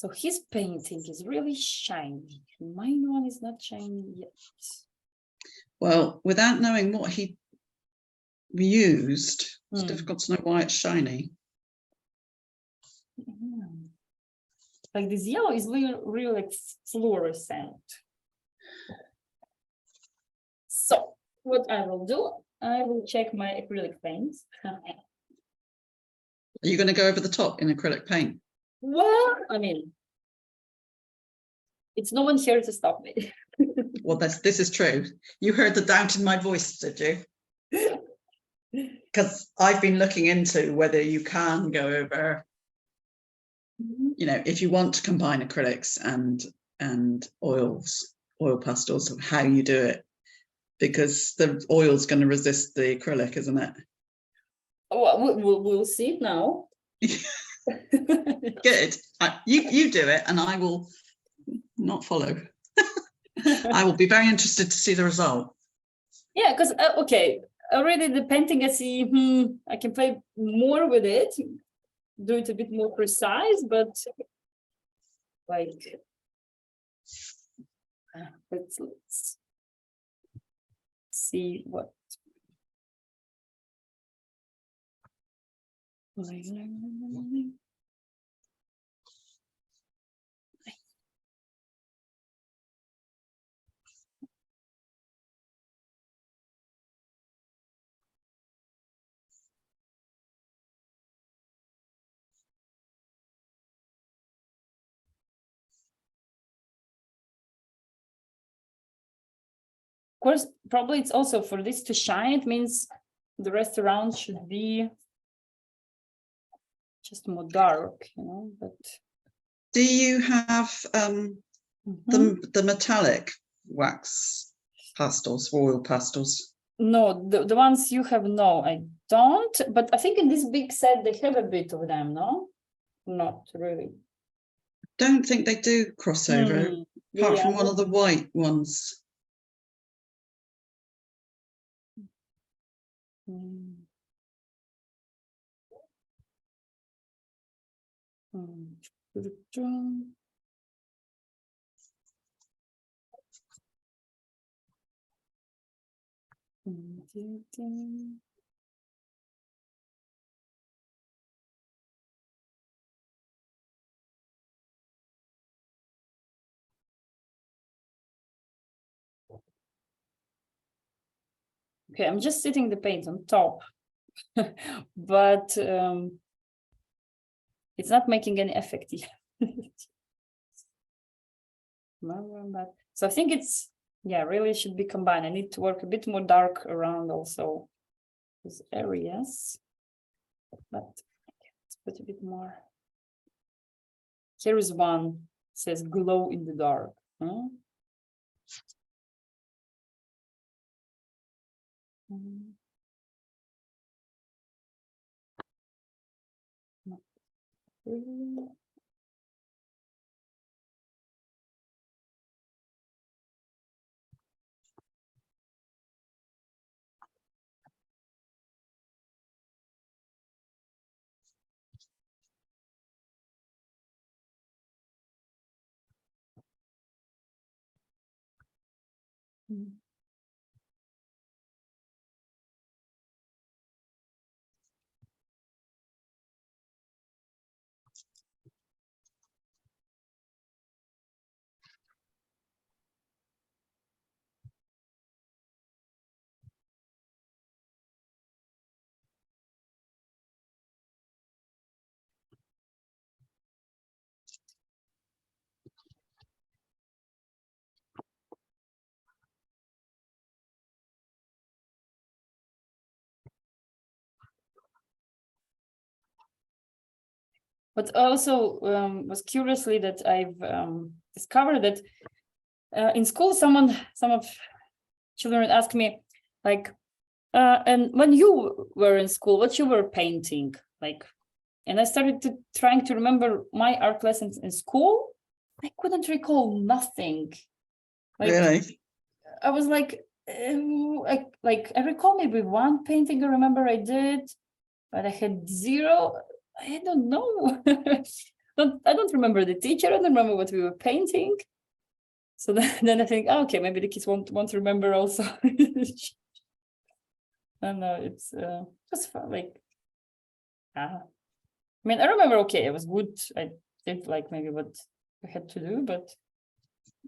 So his painting is really shiny. Mine one is not shiny yet. Well, without knowing what he used, it's Hmm. difficult to know why it's shiny. Like this yellow is real like fluorescent. So what I will do, I will check my acrylic paints. Are you going to go over the top in acrylic paint? Well, I mean, it's no one here to stop me. Well, this is true. You heard the doubt in my voice, did you? Because I've been looking into whether you can go over, you know, if you want to combine acrylics and oil pastels, of how you do it, because the oil's going to resist the acrylic, isn't it? Oh, we'll see it now. Good. You do it, and I will not follow. I will be very interested to see the result. Yeah, because okay, already the painting I see, I can play more with it, do it a bit more precise, but like let's see what. Of course, probably it's also for this to shine, it means the rest around should be just more dark, you know, but Do you have the metallic wax pastels, oil pastels? no, the ones you have, no, I don't, but I think in this big set they have a bit of them, no? Not really. Don't think they do crossover, apart Yeah, from one of the white ones. Okay, I'm just sitting the paint on top, but it's not making any effect yet. So I think it's, yeah, really should be combined. I need to work a bit more dark around also these areas, but let's put a bit more. Here is one, it says glow in the dark. Huh? Not really. But also was curiously that I've discovered that in school, some of children ask me like, and when you were in school, what you were painting, like, and I started trying to remember my art lessons in school. I couldn't recall nothing. Like, Really? I was like I recall maybe one painting I remember I did, but I had zero. I don't know. I don't remember the teacher. I don't remember what we were painting. So then I think, oh, okay, maybe the kids won't remember also. I know it's just fun, like. I mean, I remember. Okay, it was good. I did like maybe what I had to do, but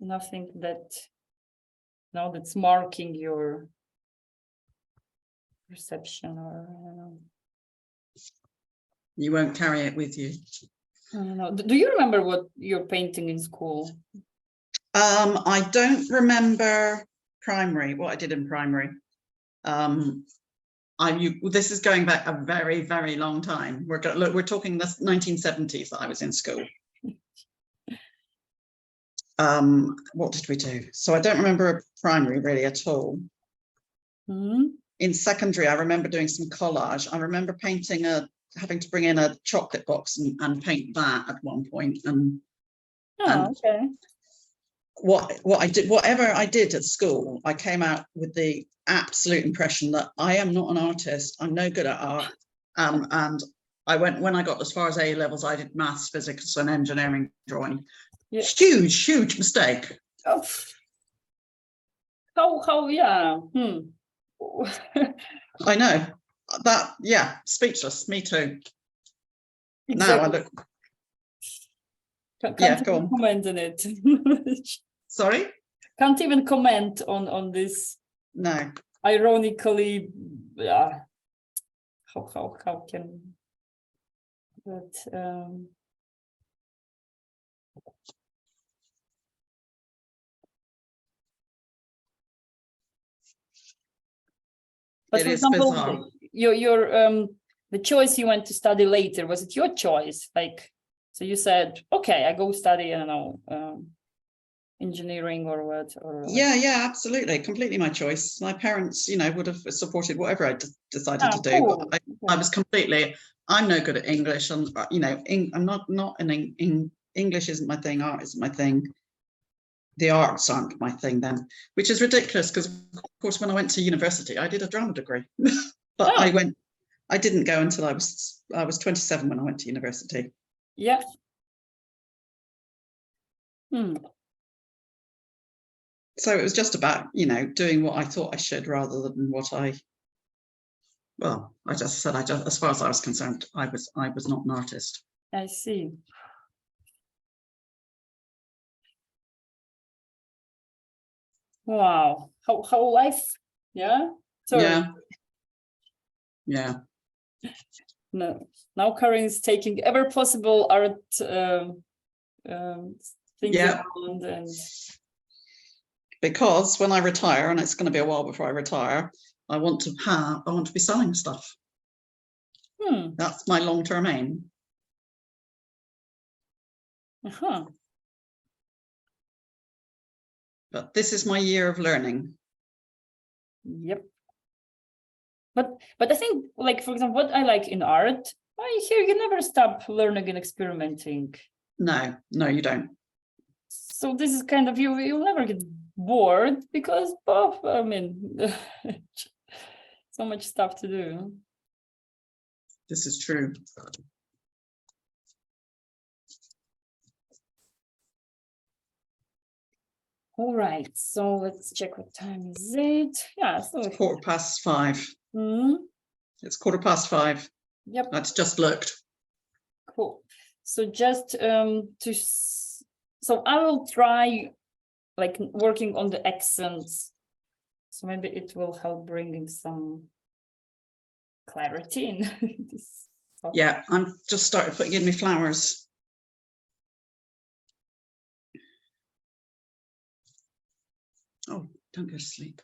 nothing that now that's marking your perception, or I don't know. You won't carry it with you. I don't know. Do you remember what you're painting in school? I don't remember primary, what I did in primary. This is going back a very, very long time. We're talking the 1970s that I was in school. What did we do? So I don't remember primary really at all. In secondary, I remember doing some collage. I remember painting having to bring in a chocolate box and paint that at one point. Okay. Whatever I did at school, I came out with the absolute impression that I am not an artist. I'm no good at art. And when I got as far as A levels, I did maths, physics, and engineering drawing. Yeah. Huge mistake. Oh. How yeah. I know that. Yeah, speechless. Me too. Exactly. Now I look. Can't even comment on it. Sorry? Can't even comment on this. No. Ironically, yeah. How can that But it for is example, bizarre. your the choice you went to study later, was it your choice? Like, so you said, okay, I go study, I don't know, engineering or what? Or yeah, absolutely, completely my choice. My parents, would have supported whatever I decided to do. Cool. But I was completely. I'm no good at English, and I'm not in English isn't my thing. Art isn't my thing. The arts aren't my thing then, which is ridiculous because, of course, when I went to university, I did a drama degree, but I didn't go until I was 27 when I went to university. Yeah. So it was just about, doing what I thought I should rather than what I just said, as far as I was concerned, I was not an artist. I see. Wow. How life, yeah? Sorry. Yeah. No. Now Karen is taking ever possible art things around and because when I retire, and it's going to be a while before I retire, I want to be selling stuff. That's my long-term aim. But this is my year of learning. Yep. But I think, like, for example, what I like in art, I hear you never stop learning and experimenting. No, you don't. So this is kind of, you'll never get bored because I mean, so much stuff to do. This is true. All right, so let's check what time is it. Yeah, so it's 5:15. It's 5:15. Yep. That's just looked. Cool. So just so I will try like working on the accents. So maybe it will help bringing some clarity in this. Yeah, I'm just started putting in my flowers. Oh, don't go to sleep.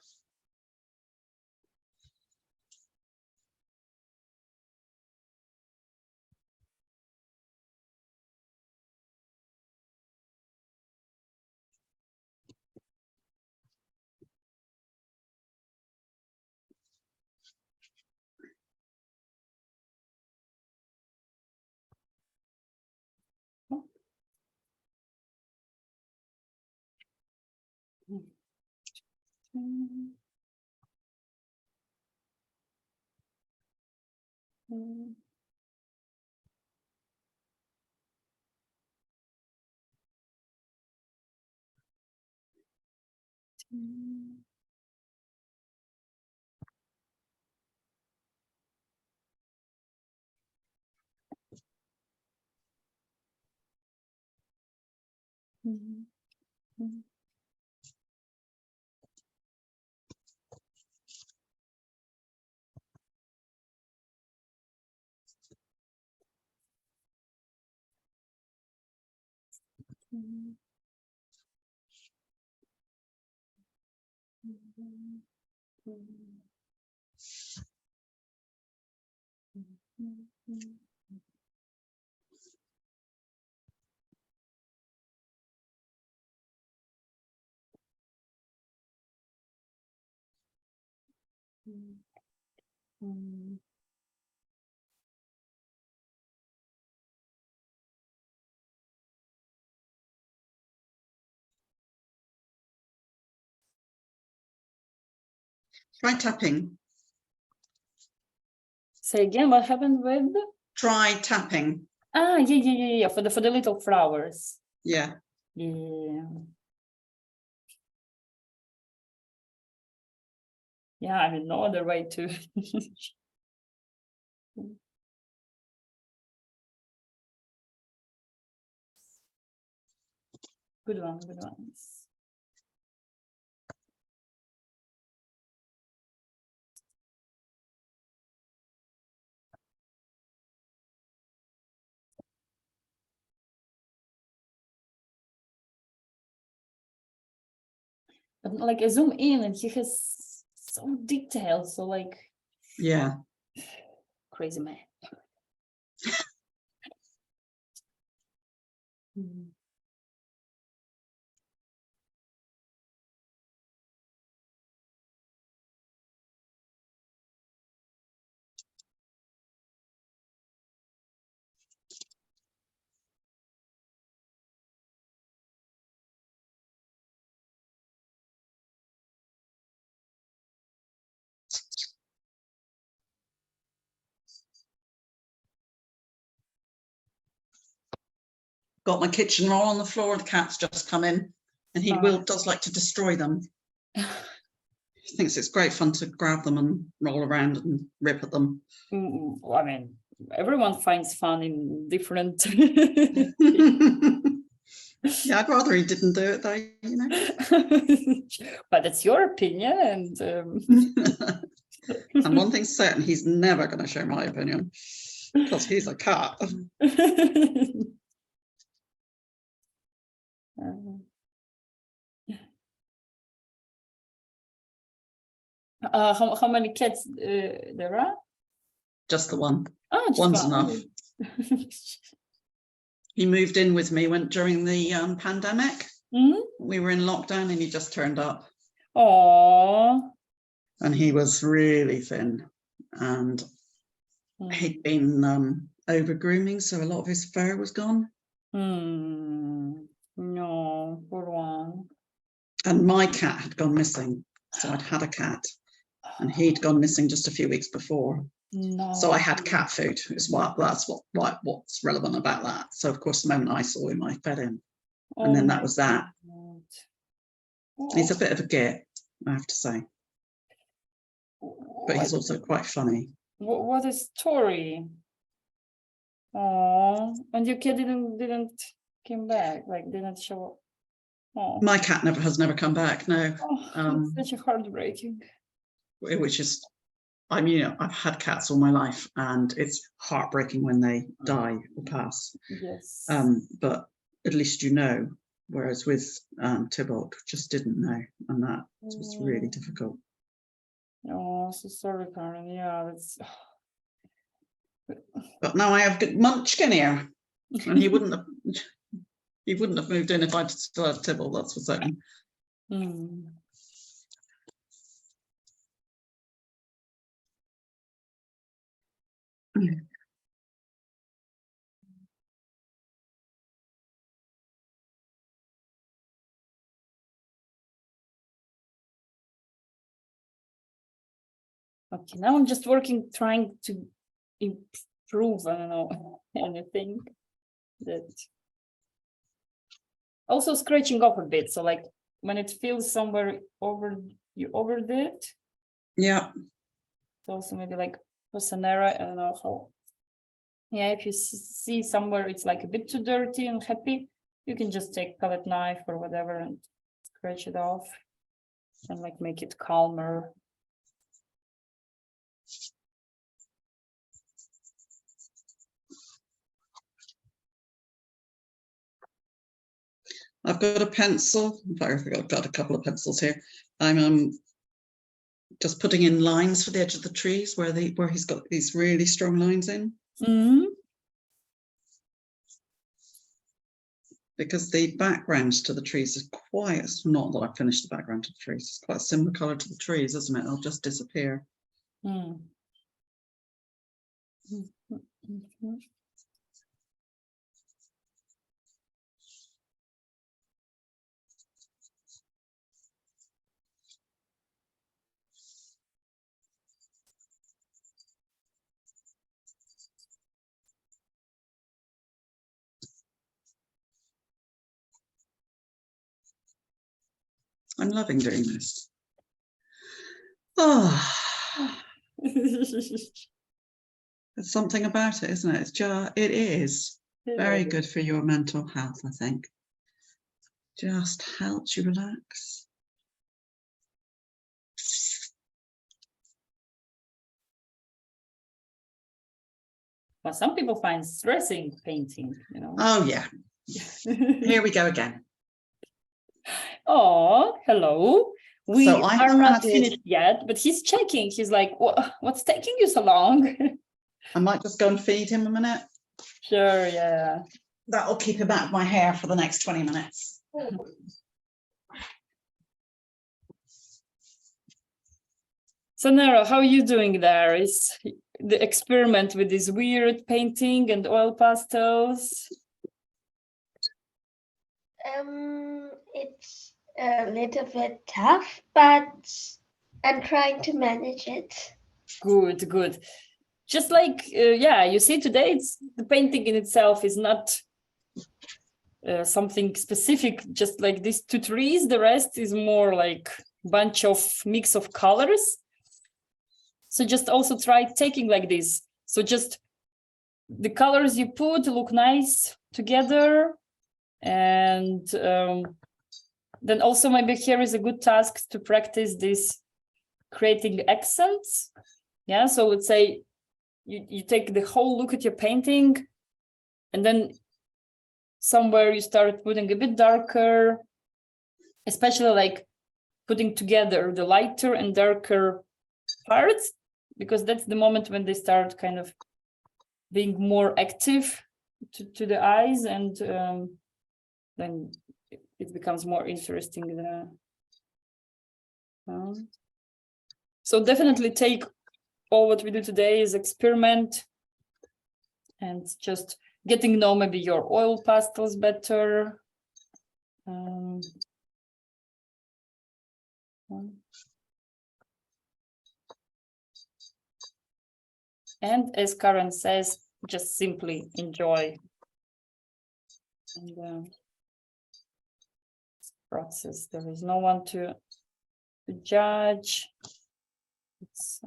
Try tapping. Say again, what happened with? Try tapping. Ah, yeah. For the little flowers. Yeah. Yeah. Yeah, I mean, no other way to. Good one, good ones. But like I zoom in and he has so detailed, so like Yeah. crazy man. Got my kitchen roll on the floor. The cat's just come in, and he does like to destroy them. He thinks it's great fun to grab them and roll around and rip at them. Well, I mean, everyone finds fun in different. Yeah, I'd rather he didn't do it though, you know. But it's your opinion, and and one thing's certain, he's never going to share my opinion because he's a cat. How many cats there are? Just the one. Oh, just One's one. enough. He moved in with me during the pandemic. We were in lockdown and he just turned up. Oh. And he was really thin, and he'd been over grooming, so a lot of his fur was gone. No, poor one. And my cat had gone missing, so I'd had a cat, and he'd gone missing just a few weeks before. No. So I had cat food. That's what's relevant about that. So of course, the moment I saw him, I fed him, and then that was that. He's a bit of a git, I have to say, but he's also quite funny. What a story! Oh, and your kid didn't came back, like didn't show up. Oh. My cat has never come back. No. Oh, such a heartbreaking. Which is, I mean, I've had cats all my life, and it's heartbreaking when they die or pass. Yes. But at least you know. Whereas with Tybalt, just didn't know, and that was really difficult. Oh, so sorry, Karen. Yeah, that's. But now I have Munchkin here, and he wouldn't have moved in if I'd still had Tybalt. That's for certain. Okay, now I'm just trying to improve, I don't know, anything that. Also scratching off a bit, so like when it feels somewhere you overdid. Yeah. Also maybe like Rosanera, I don't know how. Yeah, if you see somewhere it's like a bit too dirty and happy, you can just take palette knife or whatever and scratch it off and like make it calmer. I've got a pencil. In fact, I've got a couple of pencils here. I'm just putting in lines for the edge of the trees where he's got these really strong lines in. Mm-hmm. Because the background to the trees is quite, not that I've finished the background to the trees, it's quite a similar colour to the trees, isn't it? It'll just disappear. Mm. Mm-hmm. I'm loving doing this. Oh, there's something about it, isn't it? It is very good for your mental health, I think. Just helps you relax. Well, some people find stressing painting, you know. Oh yeah. Here we go again. Oh, hello. We So I are have not added- finished yet, but he's checking. He's like, what's taking you so long? I might just go and feed him a minute. Sure, yeah. That'll keep him out of my hair for the next 20 minutes. So Nara, how are you doing there? Is the experiment with this weird painting and oil pastels? It's a little bit tough, but I'm trying to manage it. Good, good. Just like, yeah, you see today, it's the painting in itself is not something specific, just like these two trees. The rest is more like bunch of mix of colors. So just also try taking like this. So just the colors you put look nice together. And then also maybe here is a good task to practice this creating accents. Yeah, so let's say you take the whole look at your painting and then somewhere you start putting a bit darker, especially like putting together the lighter and darker parts, because that's the moment when they start kind of being more active to the eyes, and then it becomes more interesting. So definitely take all what we do today is experiment and just getting to know maybe your oil pastels better. And as Karen says, just simply enjoy and process. There is no one to judge. It's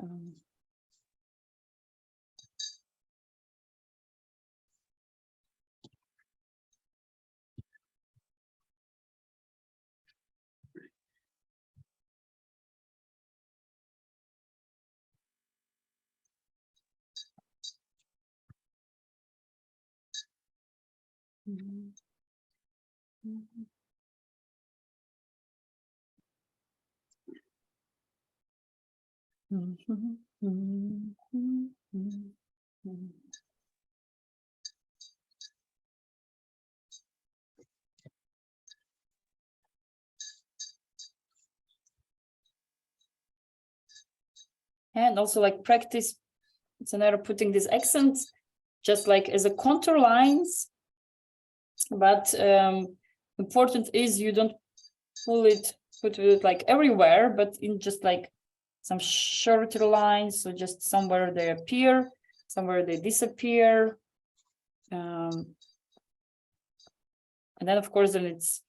and also like practice. It's another putting these accents just like as a contour lines, but important is you don't put it like everywhere, but in just like some shorter lines. So just somewhere they appear, somewhere they disappear. And then of course, then it's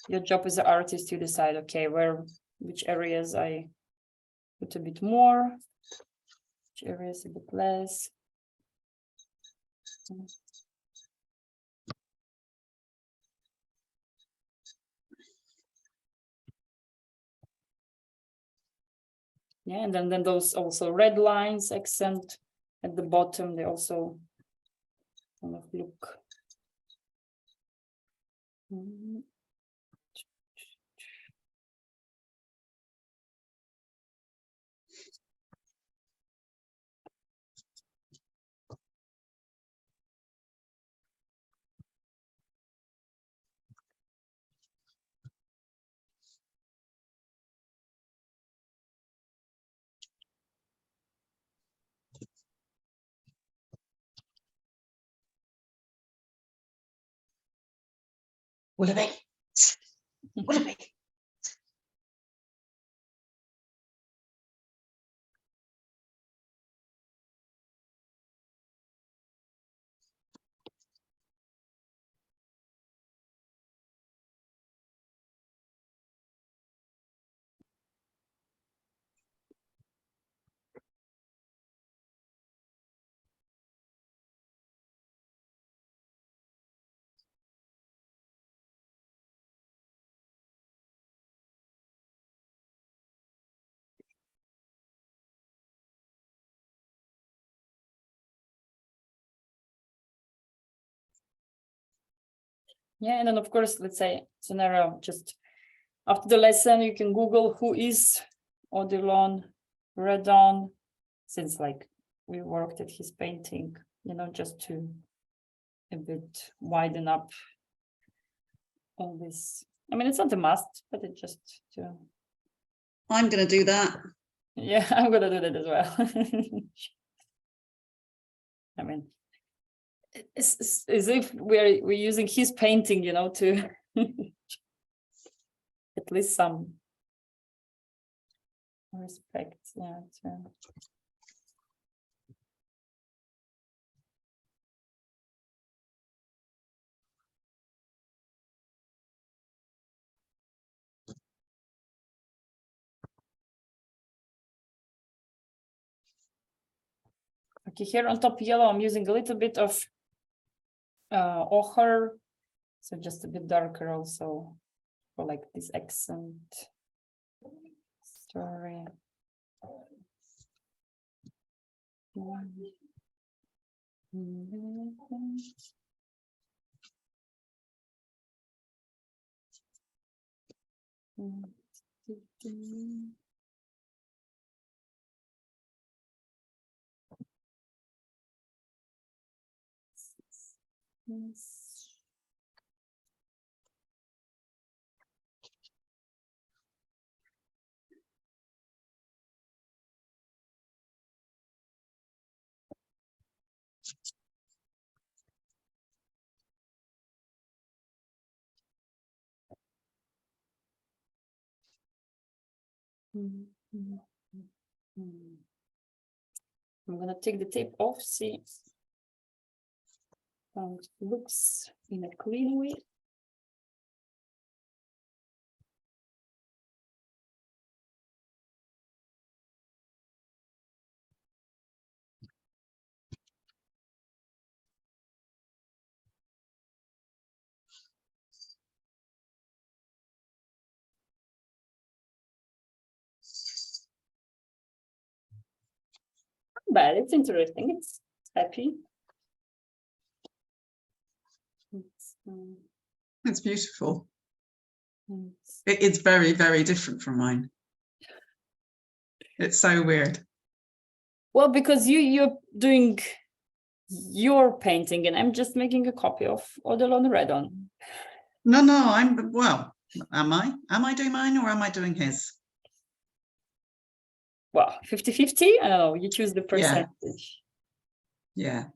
your job as an artist to decide, okay, which areas I put a bit more, which areas a bit less. Yeah, and then those also red lines accent at the bottom, they also kind of look. Willoughby. Willoughby. Yeah, and then of course, let's say scenario, just after the lesson, you can Google who is Odilon Redon, since like we worked at his painting, just to a bit widen up all this. I mean, it's not a must, but it just to. I'm going to do that. Yeah, I'm gonna do that as well. I mean, it's as if we're using his painting, to at least some respect. Yeah. Okay, here on top yellow, I'm using a little bit of ochre, so just a bit darker also for like this accent story. Yes. I'm gonna take the tape off, see how it looks in a clean way. But it's interesting. It's happy. It's beautiful. It's It's very, very different from mine. It's so weird. well, because you're doing your painting and I'm just making a copy of Odilon Redon. No, well, am I doing mine or am I doing his? Well, 50-50. I don't know, you choose the percentage. Yeah.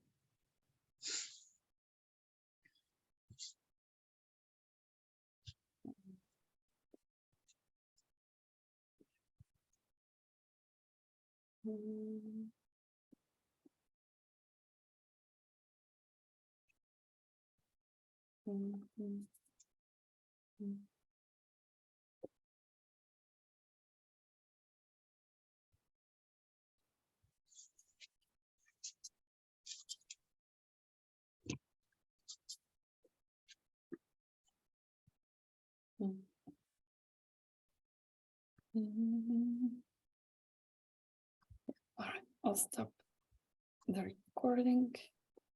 All right, I'll stop the recording.